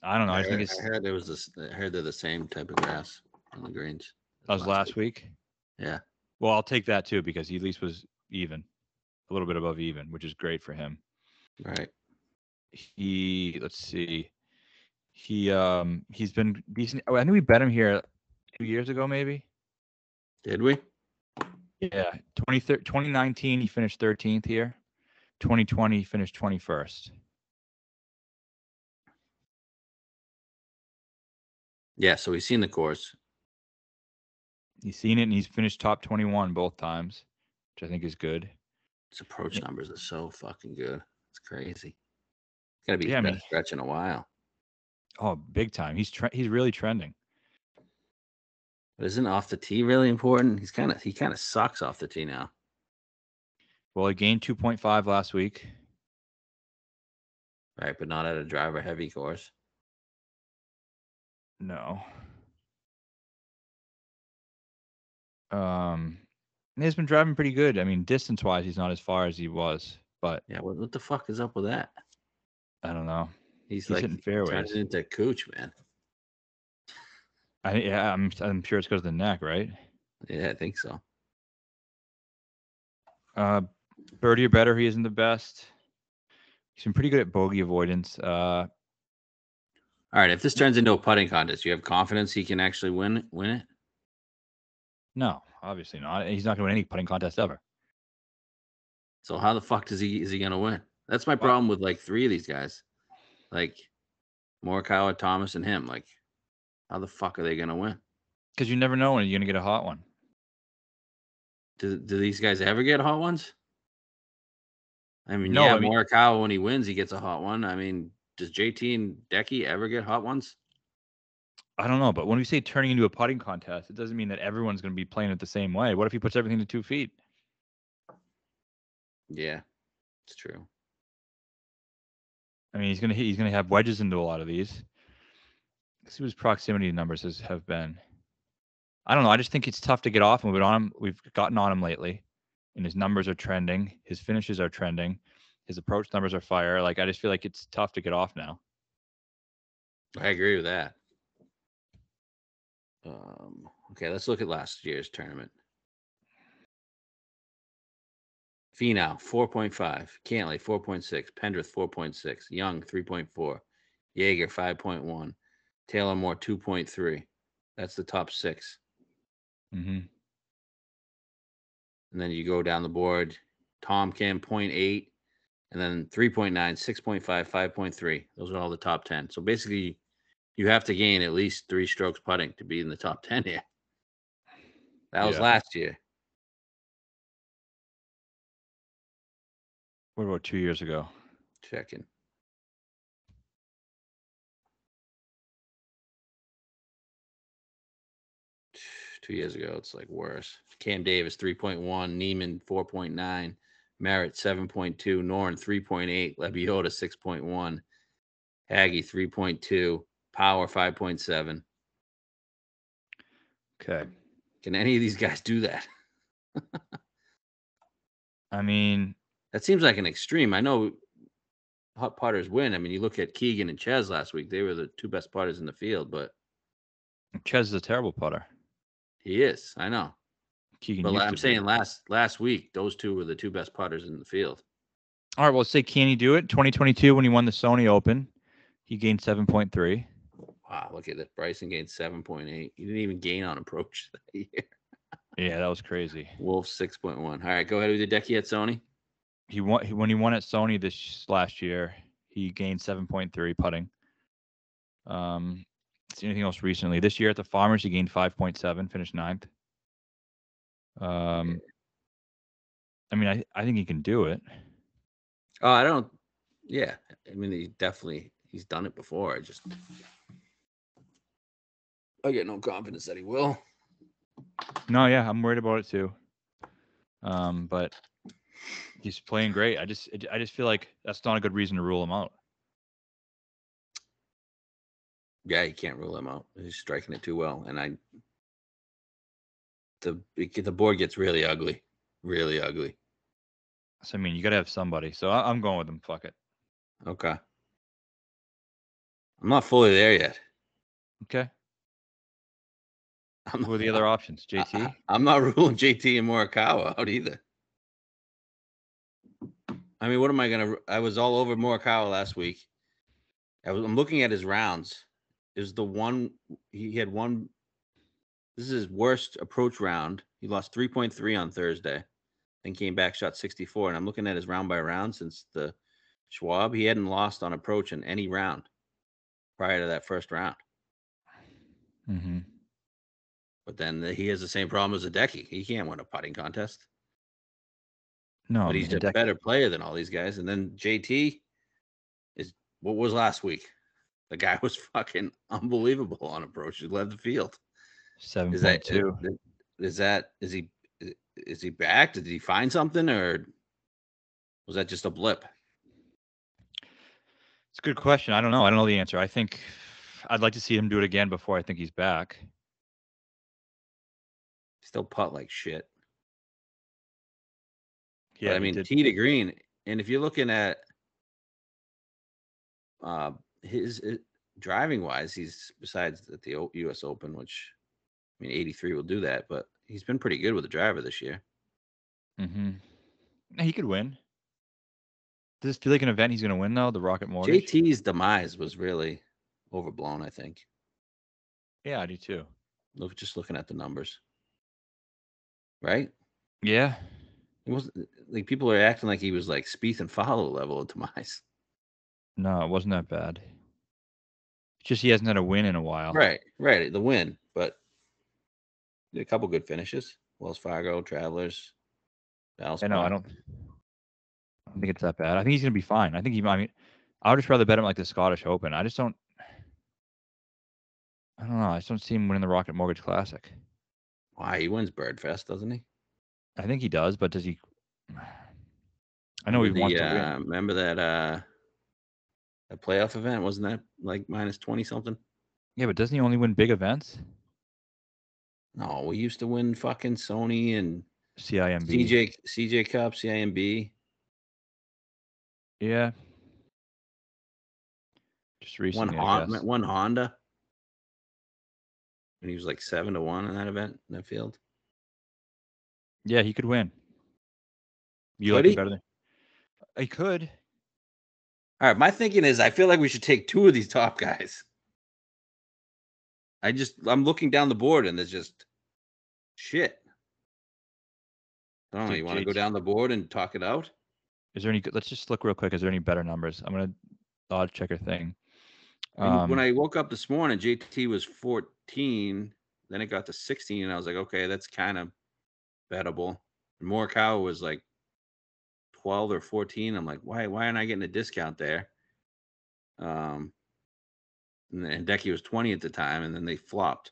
don't know. I heard there was this. I heard they're the same type of grass on the greens. That was last week. Yeah. Well, I'll take that too because he at least was even, a little bit above even, which is great for him. Right. Let's see. He's been decent. Oh, I think we bet him here 2 years ago, maybe. Did we? Yeah. 2019, he finished 13th here. 2020, he finished 21st. Yeah, so he's seen the course. He's seen it, and he's finished top 21 both times, which I think is good. His approach numbers are so fucking good. It's crazy. It's gonna be Yeah, his I mean, best stretch in a while. oh, big time. He's really trending. But isn't off the tee really important? He kind of sucks off the tee now. Well, he gained 2.5 last week. Right, but not at a driver heavy course. No. He's been driving pretty good. I mean, distance wise, he's not as far as he was, but yeah, what the fuck is up with that? I don't know. He's like hitting fairways. turning into Cooch, man. I'm sure it's because of the neck, right? Yeah, I think so. Birdie or better, he isn't the best. He's been pretty good at bogey avoidance. All right, if this turns into a putting contest, you have confidence he can actually win it? No, obviously not. He's not going to win any putting contest ever. So how the fuck is he going to win? That's my problem with like 3 of these guys, like Morikawa, Thomas, and him. Like, how the fuck are they going to win? Because you never know when you're going to get a hot one. Do these guys ever get hot ones? I mean, No, Morikawa, when he wins, he gets a hot one. I mean, does JT and Decky ever get hot ones? I don't know, but when we say turning into a putting contest, it doesn't mean that everyone's going to be playing it the same way. What if he puts everything to 2 feet? Yeah, it's true. I mean, he's gonna have wedges into a lot of these. Let's see what his proximity numbers have been. I don't know. I just think it's tough to get off and we've gotten on him lately, and his numbers are trending. His finishes are trending. His approach numbers are fire. Like, I just feel like it's tough to get off now. I agree with that. Okay, let's look at last year's tournament. Finau 4.5, Cantlay 4.6, Pendrith 4.6, Young 3.4, Jaeger 5.1, Taylor Moore 2.3. That's the top 6. Mm-hmm. And then you go down the board, Tom Kim 0.8, and then 3.9, 6.5, 5.3. Those are all the top 10. So basically, you have to gain at least 3 strokes putting to be in the top 10 here. That was last year. What about 2 years ago? Checking. Two years ago, it's like worse. Cam Davis 3.1, Neiman 4.9, Merritt 7.2, Noren 3.8, Lebioda 6.1, Haggy 3.2, Power 5.7. Okay. Can any of these guys do that? I mean, that seems like an extreme. I know hot putters win. I mean, you look at Keegan and Ches last week; they were the 2 best putters in the field. But Ches is a terrible putter. He is. I know. Keegan but used I'm to saying be. last week, those 2 were the 2 best putters in the field. All right. Well, let's say, can he do it? 2022, when he won the Sony Open, he gained 7.3. Wow, look at that. Bryson gained 7.8. He didn't even gain on approach that year. Yeah, that was crazy. Wolf 6.1. All right, go ahead with the Decky at Sony. When he won at Sony this last year, he gained 7.3 putting. See anything else recently? This year at the Farmers, he gained 5.7, finished 9th. I mean, I think he can do it. Oh, I don't. Yeah, I mean, he's done it before. I get no confidence that he will. No, yeah, I'm worried about it too. But he's playing great. I just feel like that's not a good reason to rule him out. Yeah, you can't rule him out. He's striking it too well, and the board gets really ugly, really ugly. So I mean, you got to have somebody. So I'm going with him. Fuck it. Okay. I'm not fully there yet. Okay. Who are the other options? JT? I'm not ruling JT and Morikawa out either. I mean, what am I going to... I was all over Morikawa last week. I'm looking at his rounds. Is the one... He had one... This is his worst approach round. He lost 3.3 on Thursday. Then came back, shot 64. And I'm looking at his round by round since the Schwab. He hadn't lost on approach in any round prior to that first round. Mm-hmm. But then he has the same problem as Hideki. He can't win a putting contest. No, But I he's mean, a better player than all these guys. And then JT is what was last week? The guy was fucking unbelievable on approach. He led the field. Is that 7.2. is he back? Did he find something, or was that just a blip? It's a good question. I don't know. I don't know the answer. I think I'd like to see him do it again before I think he's back. Still putt like shit. Yeah, but I mean, tee to green. And if you're looking at his driving wise, he's besides at the U.S. Open, which I mean, 83 will do that, but he's been pretty good with the driver this year. Mm-hmm. He could win. Does this feel like an event he's going to win, though? The Rocket Mortgage? JT's demise was really overblown, I think. Yeah, I do too. Just looking at the numbers. Right? Yeah. It wasn't like people are acting like he was like Spieth and Follow level of demise. No, it wasn't that bad. It's just he hasn't had a win in a while. Right. The win, but a couple good finishes. Wells Fargo, Travelers, Valspar. I know. I don't think it's that bad. I think he's going to be fine. I mean, I would just rather bet him like the Scottish Open. I don't know. I just don't see him winning the Rocket Mortgage Classic. Why? He wins Birdfest, doesn't he? I think he does, but does he? I know he wants to win. Remember that a playoff event? Wasn't that like minus 20 something? Yeah, but doesn't he only win big events? No, we used to win fucking Sony and CIMB. CJ Cup, CIMB. Yeah. Just recently, I guess. One Honda. And he was like 7-1 in that event, in that field. Yeah, he could win. You could like he? it better than he could. All right, my thinking is I feel like we should take two of these top guys. I'm looking down the board and there's just shit. I don't know. You want to go down the board and talk it out? Is there any? Let's just look real quick. Is there any better numbers? I'm gonna odd checker thing. When I woke up this morning, JT was 14. Then it got to 16, and I was like, okay, that's kind of bettable. Morikawa was like 12 or 14. I'm like, why aren't I getting a discount there? And Hideki was 20 at the time, and then they flopped.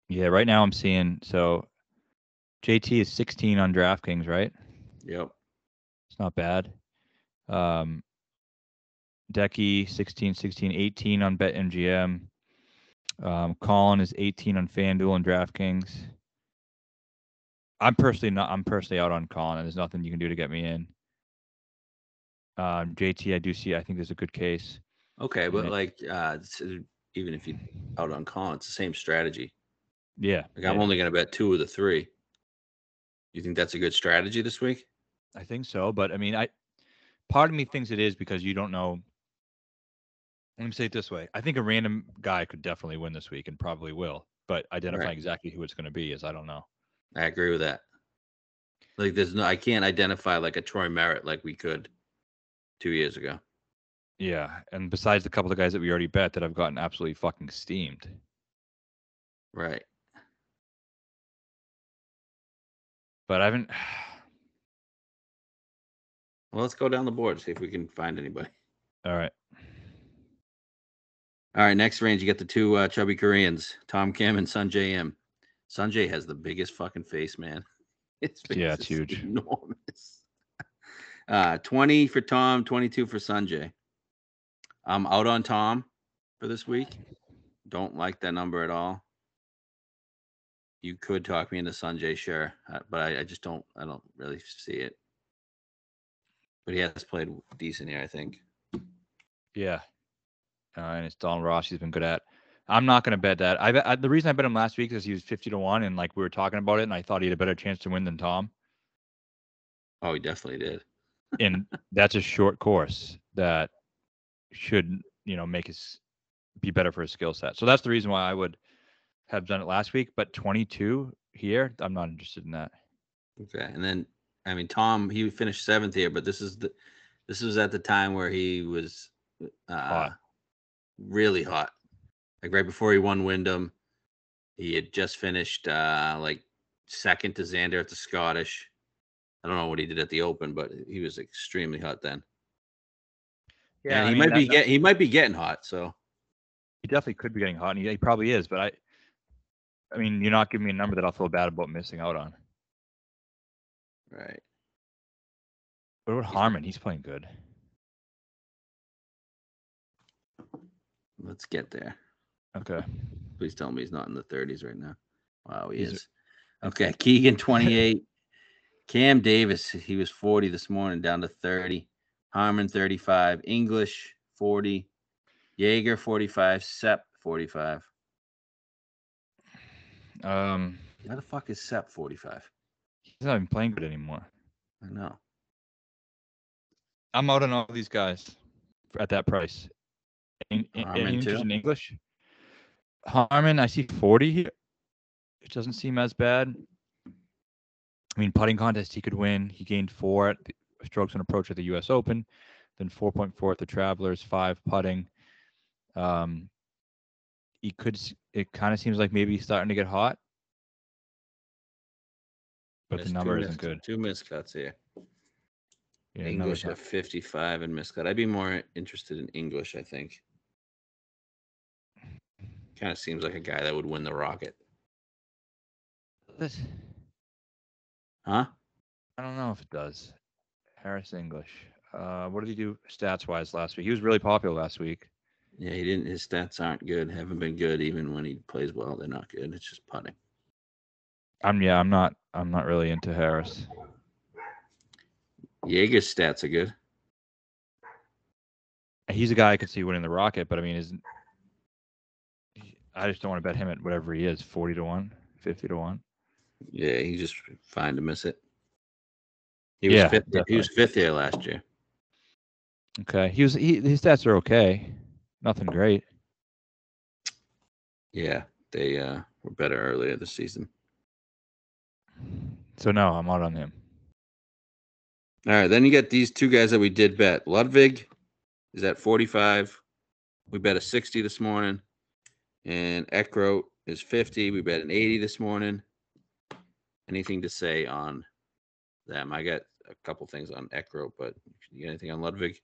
Yeah, right now I'm seeing JT is 16 on DraftKings, right? Yep. It's not bad. Decky 16, 18 on BetMGM. Colin is 18 on FanDuel and DraftKings. I'm personally out on Colin, and there's nothing you can do to get me in. JT, I think there's a good case. Okay, but even if you out on Colin, it's the same strategy. Yeah. I'm only going to bet 2 of the 3. You think that's a good strategy this week? I think so, but I mean, part of me thinks it is because you don't know. Let me say it this way: I think a random guy could definitely win this week and probably will, but identifying exactly who it's going to be is I don't know. I agree with that. Like I can't identify like a Troy Merritt like we could 2 years ago. Yeah, and besides the couple of guys that we already bet that have gotten absolutely fucking steamed. Right. But I haven't. Well, let's go down the board, see if we can find anybody. All right. Next range, you get the 2 chubby Koreans, Tom Kim and Sungjae Im. Sungjae has the biggest fucking face, man. It's huge. Enormous. 20 for Tom, 22 for Sungjae. I'm out on Tom for this week. Don't like that number at all. You could talk me into Sungjae, sure, but I just don't. I don't really see it. But he has played decent here, I think. Yeah, and it's Donald Ross. He's been good at. I'm not going to bet that. The reason I bet him last week is he was 50-1, and like we were talking about it, and I thought he had a better chance to win than Tom. Oh, he definitely did. And that's a short course that should, make us be better for his skill set. So that's the reason why I would have done it last week. But 22 here, I'm not interested in that. Okay, and then I mean Tom, he finished 7th here, but this was at the time where he was hot. Really hot. Like right before he won Wyndham, he had just finished like second to Xander at the Scottish. I don't know what he did at the Open, but he was extremely hot then. Yeah, And I he mean, he might be getting hot. So he definitely could be getting hot, and he probably is. But I mean, you're not giving me a number that I'll feel bad about missing out on. right. What about Harman? He's playing good. Let's get there. Okay. Please tell me he's not in the 30s right now. Wow, he He's- is. Okay, Keegan 28. Cam Davis, he was 40 this morning, down to 30. Harman 35. English 40. Jaeger 45. Sepp 45. Why the fuck is Sepp 45? He's not even playing good anymore. I know. I'm out on all these guys at that price. Any Harman interest too? in English? Harman, I see 40 here. It doesn't seem as bad. I mean, putting contest he could win. He gained 4 at the strokes on approach at the U.S. Open, then 4.4 at the Travelers, 5 putting. He could. It kind of seems like maybe he's starting to get hot, but There's the number isn't good. 2 miscuts here. Yeah, English at 55 and miscut. I'd be more interested in English, I think. Kind of seems like a guy that would win the Rocket. Huh? I don't know if it does. Harris English. What did he do stats wise last week? He was really popular last week. Yeah, he didn't. His stats aren't good. Haven't been good even when he plays well. They're not good. It's just putting. I'm not really into Harris. Jaeger's stats are good. He's a guy I could see winning the Rocket, but I mean, I just don't want to bet him at whatever he is, 40 to 1, 50 to 1. Yeah, he's just fine to miss it. He was fifth. Definitely. He was fifth here last year. Okay, his stats are okay, nothing great. Yeah, they were better earlier this season. So no, I'm out on him. All right, then you get these 2 guys that we did bet. Ludwig is at 45. We bet a 60 this morning. And Eckroat is 50. We bet an 80 this morning. Anything to say on them? I got a couple things on Eckroat, but you got anything on Ludwig?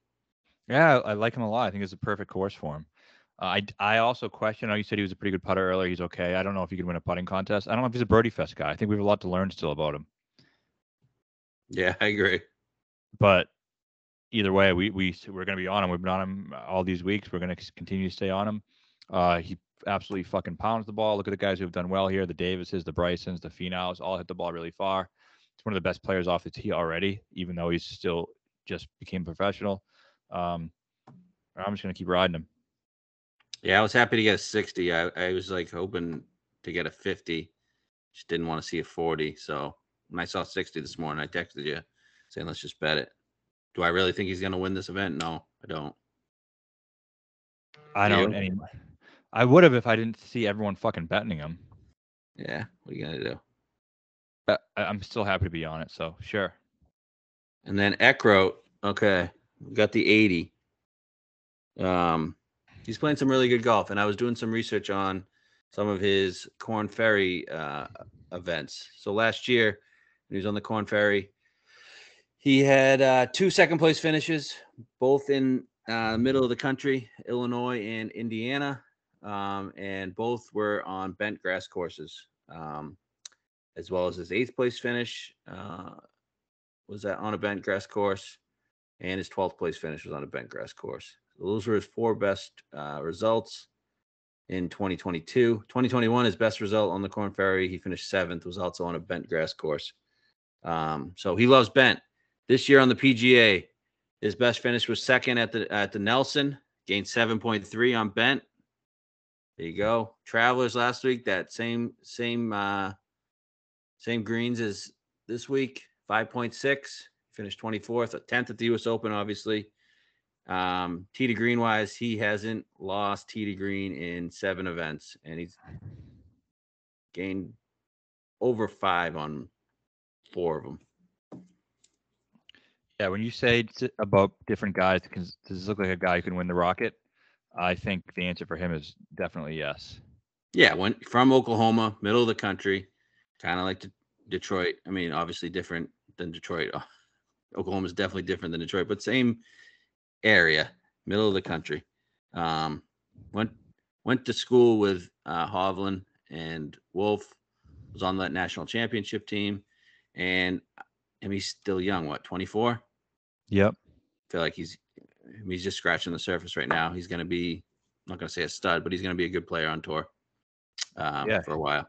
Yeah, I like him a lot. I think it's a perfect course for him. I also question. You said he was a pretty good putter earlier. He's okay. I don't know if he could win a putting contest. I don't know if he's a birdie fest guy. I think we have a lot to learn still about him. Yeah, I agree. But either way, we're going to be on him. We've been on him all these weeks. We're going to continue to stay on him. He absolutely fucking pounds the ball. Look at the guys who have done well here: the Davises, the Brysons, the Finaus, all hit the ball really far. He's one of the best players off the tee already, even though he's still just became professional. I'm just going to keep riding him. Yeah, I was happy to get a 60. I was like hoping to get a 50. Just didn't want to see a 40. So when I saw 60 this morning, I texted you saying, let's just bet it. Do I really think he's going to win this event? No, I don't. I don't anymore. I would have if I didn't see everyone fucking betting him. Yeah, what are you going to do? I'm still happy to be on it, so sure. And then Eckroat, okay, we got the 80. He's playing some really good golf, and I was doing some research on some of his Corn Ferry events. So last year, when he was on the Corn Ferry, he had 2 second-place finishes, both in the middle of the country, Illinois and Indiana, and both were on bent grass courses, as well as his 8th-place finish was that on a bent grass course, and his 12th place finish was on a bent grass course. So those were his 4 best results in 2022. 2021, his best result on the Corn Ferry, he finished 7th, was also on a bent grass course. So he loves bent. This year on the PGA, his best finish was 2nd at the Nelson, gained 7.3 on bent. There you go. Travelers last week, that same greens as this week, 5.6. Finished 24th, 10th at the U.S. Open, obviously. Tee to green wise, he hasn't lost tee to green in 7 events, and he's gained over 5 on 4 of them. Yeah, when you say about different guys, does this look like a guy who can win the Rocket? I think the answer for him is definitely yes. Yeah, went from Oklahoma, middle of the country, kind of like Detroit. I mean, obviously different than Detroit. Oklahoma is definitely different than Detroit, but same area, middle of the country. Um, went to school with Hovland and Wolf. Was on that national championship team, and he's still young. What, 24? Yep. Feel like he's just scratching the surface right now. He's going to be, I'm not going to say a stud, but he's going to be a good player on tour Yeah, for a while.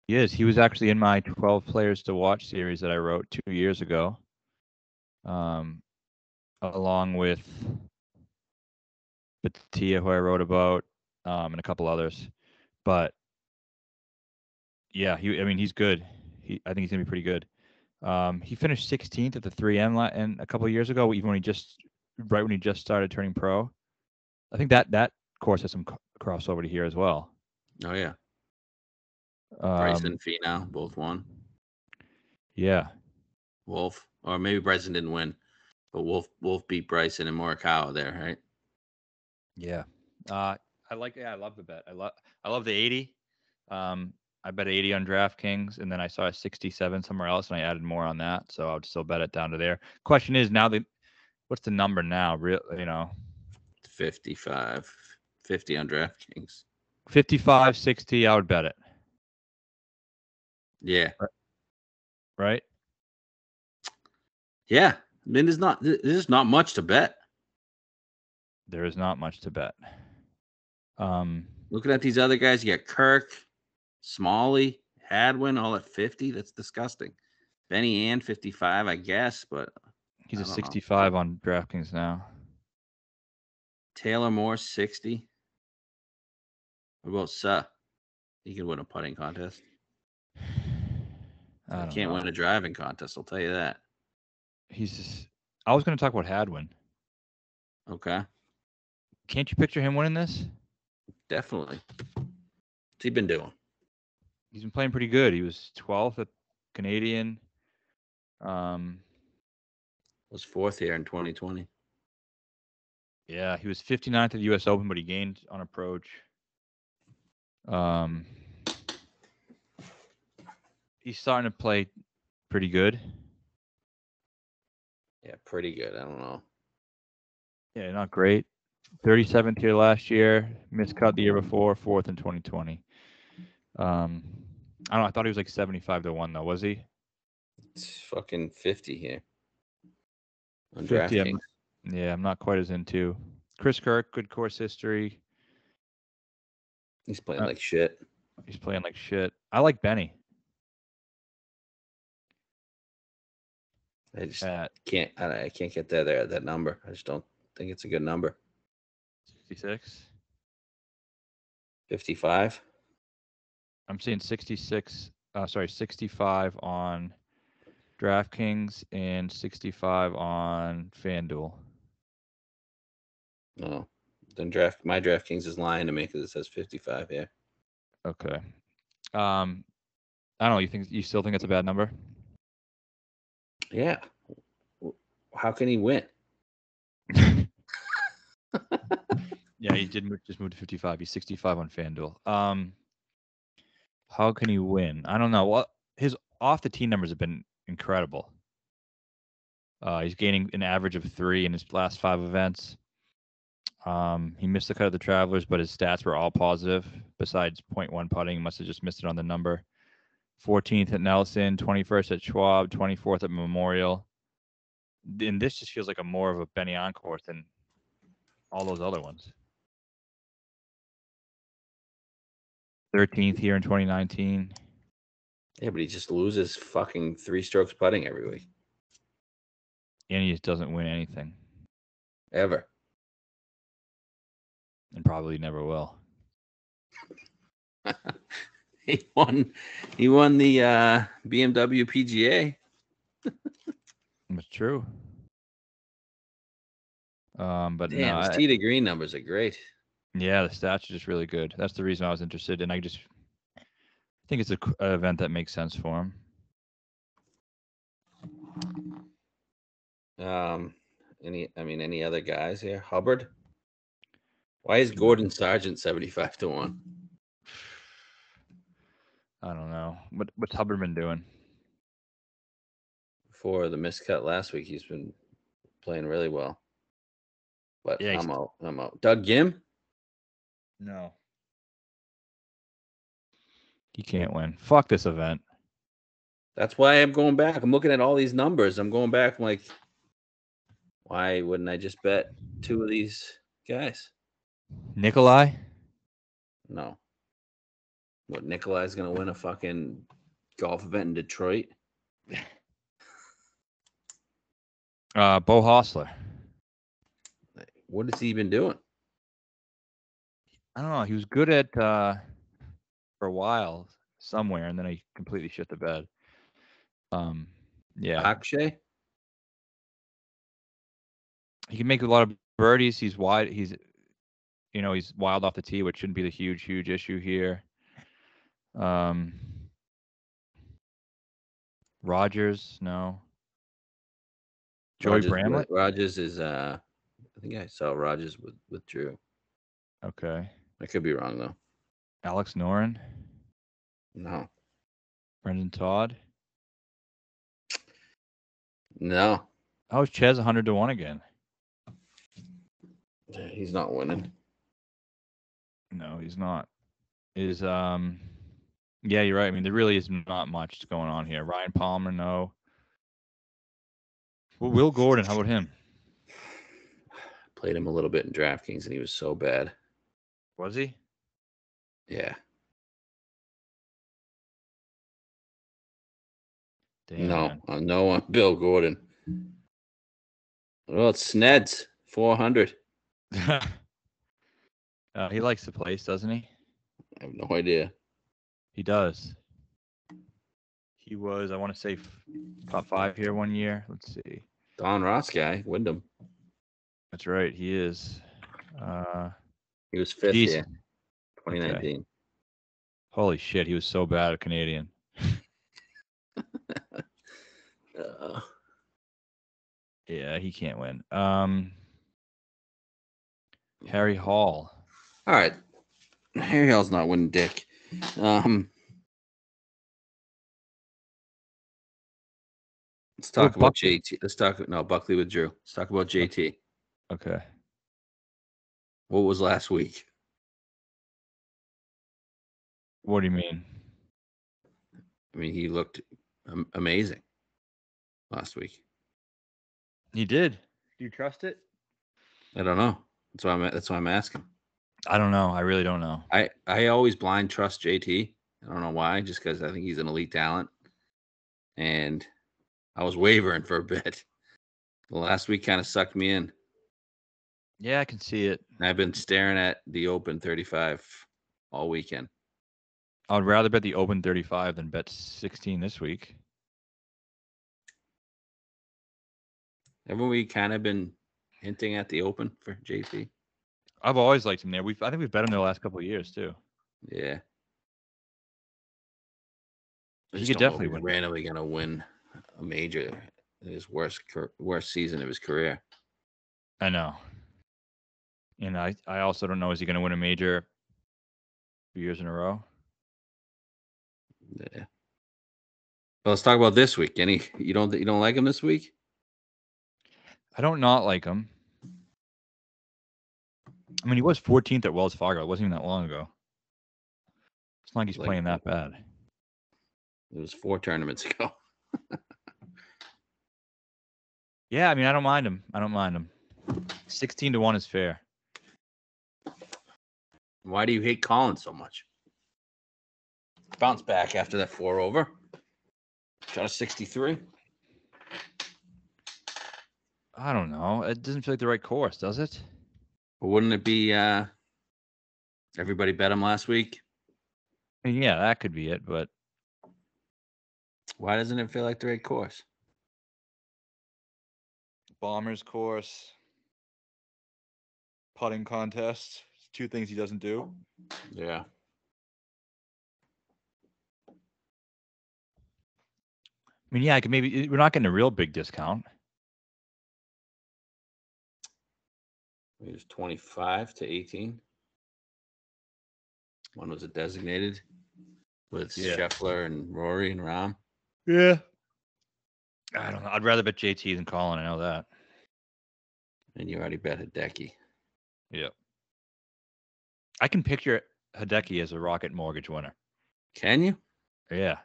he is. He was actually in my 12 players to watch series that I wrote 2 years ago, along with Batia, who I wrote about, and a couple others. But yeah, he's good. I think he's gonna be pretty good. He finished 16th at the 3M and a couple of years ago, even when he just started turning pro. I think that course has some crossover to here as well. Oh yeah, Bryson, Finau both won. Yeah, Wolf, or maybe Bryson didn't win, but Wolf beat Bryson and Morikawa there, right? yeah. I love the bet. I love the 80. I bet 80 on DraftKings, and then I saw a 67 somewhere else, and I added more on that. So I would still bet it down to there. Question is now what's the number now? 55, 50 on DraftKings. 55, 60. I would bet it. Yeah. Right. Yeah. I mean, there's not much to bet. There is not much to bet. Looking at these other guys, you got Kirk, Smalley, Hadwin, all at 50. That's disgusting. Benny Ann, 55, I guess, but he's a 65 on DraftKings now. Taylor Moore, 60. What about Suh? He can win a putting contest. I can't win a driving contest, I'll tell you that. I was going to talk about Hadwin. Okay. Can't you picture him winning this? Definitely. What's he been doing? He's been playing pretty good. He was 12th at Canadian. Was 4th here in 2020. Yeah, he was 59th at the U.S. Open, but he gained on approach. He's starting to play pretty good. Yeah, pretty good. I don't know. Yeah, not great. 37th here last year, miscut the year before, 4th in 2020. I don't know. I thought he was like 75-1 though. Was he? It's fucking 50 here on 50. DraftKings. I'm not quite as into. Chris Kirk, good course history. He's playing like shit. He's playing like shit. I like Benny. I just can't. I can't get that number. I just don't think it's a good number. 66. 55. I'm seeing 66. 65 on DraftKings and 65 on FanDuel. Oh, then my DraftKings is lying to me because it says 55 here. Okay. I don't know. You still think it's a bad number? Yeah. How can he win? Yeah, he did just move to 55. He's 65 on FanDuel. How can he win? I don't know. What his off the tee numbers have been incredible. He's gaining an average of 3 in his last 5 events. He missed the cut of the Travelers, but his stats were all positive. Besides 0.1 putting, he must have just missed it on the number. 14th at Nelson, 21st at Schwab, 24th at Memorial. And this just feels like more of a Benny On course than all those other ones. 13th here in 2019. Yeah, but he just loses fucking 3 strokes putting every week. And he just doesn't win anything. Ever. And probably never will. He won the BMW PGA. That's true. But damn, no, his tee to green numbers are great. Yeah, the stats are just really good. That's the reason I was interested, and I think it's an event that makes sense for him. Any other guys here? Hubbard? Why is Gordon Sargent 75 to 1? I don't know. What's Hubbard been doing? For the miscut last week, he's been playing really well. But Yeah, I'm out. Doug Gim? No. He can't win. Fuck this event. That's why I'm going back. I'm looking at all these numbers. I'm going back. I'm like, why wouldn't I just bet two of these guys? Nikolai? No. What, Nikolai's going to win a fucking golf event in Detroit? Bo Hostler. What has he been doing? I don't know. He was good at for a while somewhere, and then he completely shit the bed. Yeah. Akshay? He can make a lot of birdies. He's wide. He's wild off the tee, which shouldn't be the huge issue here. Rogers, no. Joey Bramlett? Rogers is I think I saw Rogers with Drew. Okay. I could be wrong though. Alex Noren? No. Brendan Todd? No. How's Chez 100 to 1 again? He's not winning. No, he's not. Yeah, you're right. I mean, there really is not much going on here. Ryan Palmer, no. Well, Will Gordon, how about him? Played him a little bit in DraftKings, and he was so bad. Was he? Yeah. Damn, no, no on Bill Gordon. Well, it's Sneds 400. He likes the place, doesn't he? I have no idea. He does. He was, I want to say, top 5 here one year. Let's see. Don Ross guy, Wyndham. That's right. He is. He was 5th here, 2019. Okay. Holy shit, he was so bad at Canadian. Yeah, he can't win. Harry Hall. All right. Harry Hall's not winning dick. Let's talk about JT. Buckley with Drew. Let's talk about JT. Okay. What was last week? What do you mean? I mean, he looked amazing last week. He did. Do you trust it? I don't know. That's why I'm asking. I don't know. I really don't know. I always blind trust JT. I don't know why. Just because I think he's an elite talent, and I was wavering for a bit. The last week kind of sucked me in. Yeah, I can see it. I've been staring at the Open 35 all weekend. I would rather bet the Open 35 than bet 16 this week. Haven't we kind of been hinting at the Open for JT? I've always liked him there. I think we've bet him the last couple of years too. Yeah. He could definitely win. Randomly going to win a major in his worst season of his career. I know. And I also don't know, is he going to win a major 2 years in a row? Yeah. Well, let's talk about this week. You don't like him this week? I don't not like him. I mean, he was 14th at Wells Fargo. It wasn't even that long ago. It's not like he's playing that bad. It was 4 tournaments ago. Yeah, I mean, I don't mind him. 16 to 1 is fair. Why do you hate Collins so much? Bounce back after that 4 over. Shot a 63. I don't know. It doesn't feel like the right course, does it? Well, wouldn't it be everybody bet him last week? I mean, yeah, that could be it, but why doesn't it feel like the right course? Bombers course, putting contest. 2 things he doesn't do. Yeah. I mean, yeah, we're not getting a real big discount. He was 25 to 18. One was a designated with Scheffler and Rory and Rahm. Yeah. I don't know. I'd rather bet JT than Colin. I know that. And you already bet Hideki. Yeah. I can picture Hideki as a Rocket Mortgage winner. Can you? Yeah.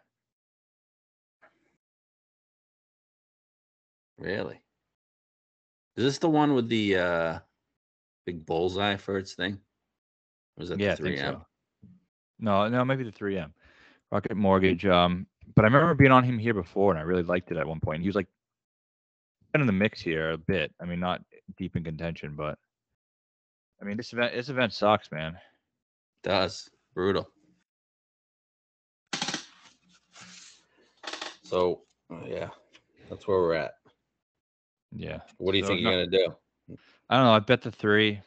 Really? Is this the one with the big bullseye for its thing? Or was that the 3M? I think so. No, maybe the 3M. Rocket Mortgage. But I remember being on him here before, and I really liked it at one point. He was like kind of in the mix here a bit. I mean, not deep in contention, but I mean, this event sucks, man. It does. Brutal. So, yeah, that's where we're at. Yeah. What do you think you're going to do? I don't know. I bet the 3.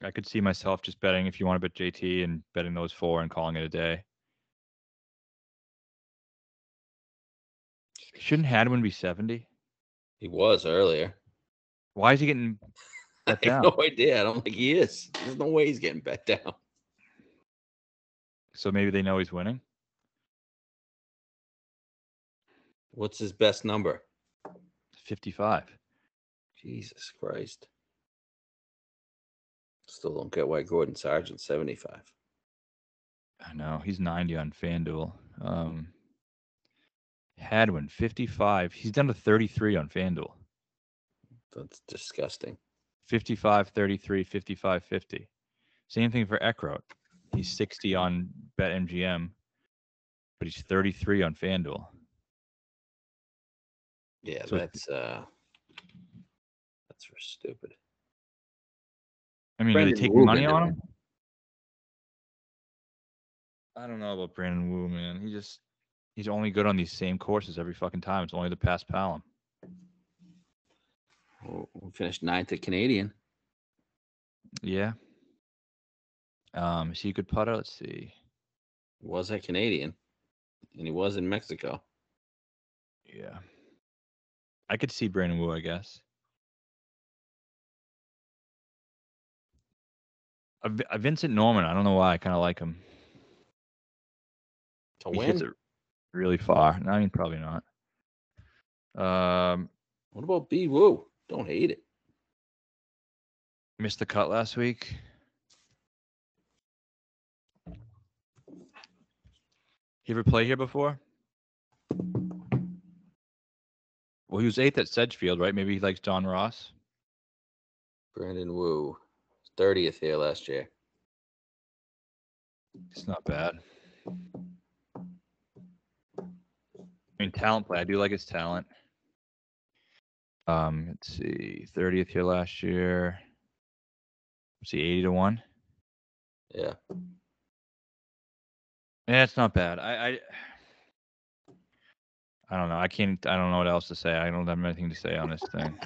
I could see myself just betting if you want to bet JT and betting those 4 and calling it a day. Shouldn't Hadwin be 70? He was earlier. Why is he getting bet down? I have no idea. I don't think he is. There's no way he's getting bet down. So maybe they know he's winning? What's his best number? 55. Jesus Christ. Still don't get why Gordon Sargent's 75. I know. He's 90 on FanDuel. Hadwin, 55. He's down to 33 on FanDuel. That's disgusting. 55, 33, 55, 50. Same thing for Eckroat. He's 60 on BetMGM, but he's 33 on FanDuel. Yeah, so that's for stupid. I mean, are they taking money on him? I don't know about Brandon Wu, man. He's only good on these same courses every fucking time. It's only the past Palom. We finished 9th at Canadian. Yeah. Is he a good putter? Let's see. He was at Canadian, and he was in Mexico. Yeah. I could see Brandon Wu, I guess. Vincent Norman, I don't know why. I kind of like him. To he win? hits it really far. I mean, probably not. What about B Wu? Don't hate it. Missed the cut last week. He ever play here before? Well, he was 8th at Sedgefield, right? Maybe he likes Don Ross. Brandon Wu, 30th here last year. It's not bad. I mean, talent play. I do like his talent. Let's see. 30th here last year. Was he 80 to 1? Yeah. Yeah, it's not bad. I don't know. I don't know what else to say. I don't have anything to say on this thing.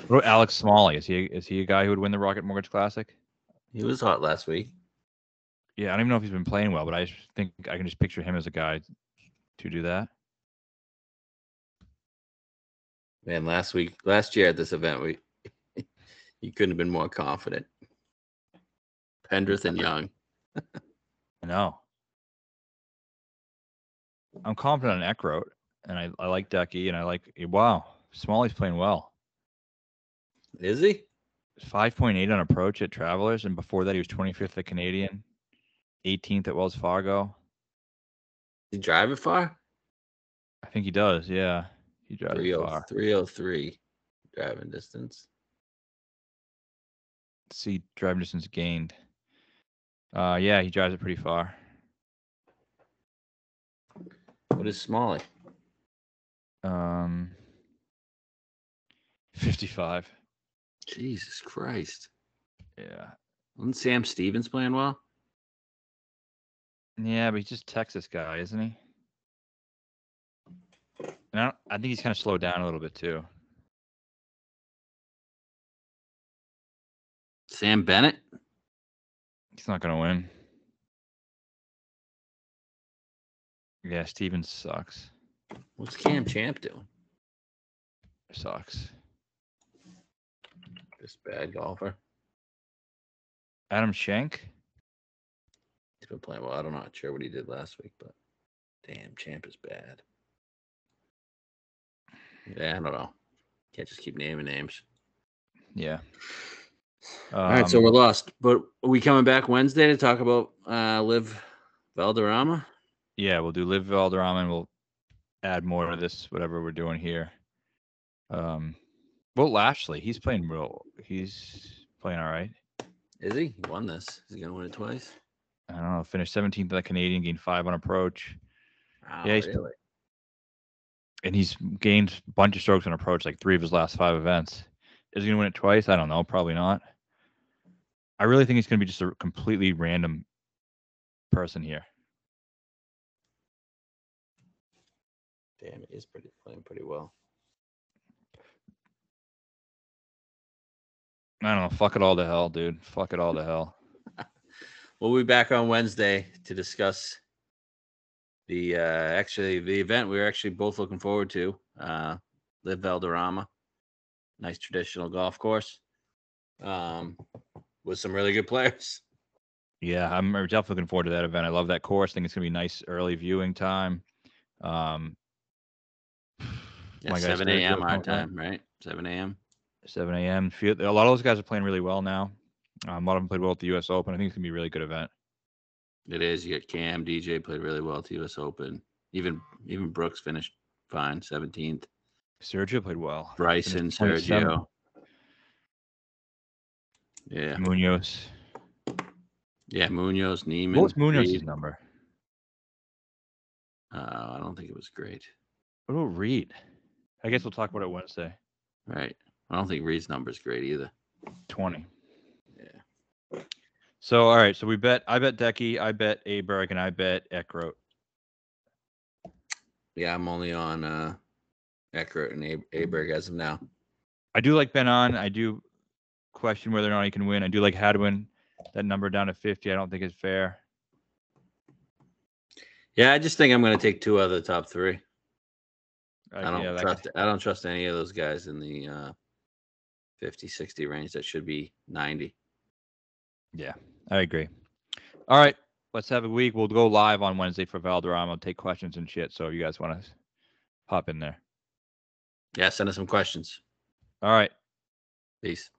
What about Alex Smalley? Is he a guy who would win the Rocket Mortgage Classic? He was hot last week. Yeah, I don't even know if he's been playing well, but I think I can just picture him as a guy to do that. Man, last year at this event, you couldn't have been more confident. Pendrith and Young. I know. I'm confident on Eckroat, and I like Decky, and I like Smalley's playing well. Is he? 5.8 on approach at Travelers, and before that he was 25th at Canadian, 18th at Wells Fargo. He drive it far? I think he does. Yeah, he drives it far. 303 driving distance. Let's see, driving distance gained. Yeah, he drives it pretty far. What is Smalley? 55. Jesus Christ. Yeah. Isn't Sam Stevens playing well? Yeah, but he's just Texas guy, isn't he? And I think he's kind of slowed down a little bit too. Sam Bennett? He's not going to win. Yeah, Stevens sucks. What's Cam Champ doing? Sucks. Just bad golfer. Adam Schenk. He's been playing well. I'm not sure what he did last week, but damn, Champ is bad. Yeah, I don't know. Can't just keep naming names. Yeah. All right, so we're lost. But are we coming back Wednesday to talk about Live Valderrama? Yeah, we'll do Live Valderrama, and we'll add more to this, whatever we're doing here. Well, Lashley, he's playing all right. Is he? He won this. Is he gonna win it twice? I don't know. Finished 17th at the Canadian, gained 5 on approach. Oh, yeah, really? And he's gained a bunch of strokes on approach, like 3 of his last 5 events. Is he gonna win it twice? I don't know. Probably not. I really think he's gonna be just a completely random person here. Damn, he is playing pretty well. I don't know. Fuck it all to hell, dude. Fuck it all to hell. We'll be back on Wednesday to discuss the event we're actually both looking forward to. Live Valderrama. Nice traditional golf course. With some really good players. Yeah, I'm definitely looking forward to that event. I love that course. I think it's gonna be nice early viewing time. 7 a.m. our time, right? 7 a.m. 7 a.m. A lot of those guys are playing really well now. A lot of them played well at the U.S. Open. I think it's gonna be a really good event. It is. You got Cam, DJ played really well at the U.S. Open. Even Brooks finished fine, 17th. Sergio played well. Bryson, Sergio. Yeah. Munoz. Yeah, Munoz, Neiman. What was Munoz's number? I don't think it was great. What about Reed? I guess we'll talk about it Wednesday. Right. I don't think Reed's number is great either. 20. Yeah. So, all right. So I bet Decky, I bet Aberg, and I bet Eckroat. Yeah, I'm only on Eckroat and Aberg as of now. I do like Ben On. I do question whether or not he can win. I do like Hadwin. That number down to 50, I don't think is fair. Yeah, I just think I'm going to take 2 out of the top 3. I don't trust any of those guys in the 50, 60 range. That should be 90. Yeah, I agree. All right, let's have a week. We'll go live on Wednesday for Valderrama. I'll take questions and shit. So if you guys want to hop in there. Yeah, send us some questions. All right. Peace.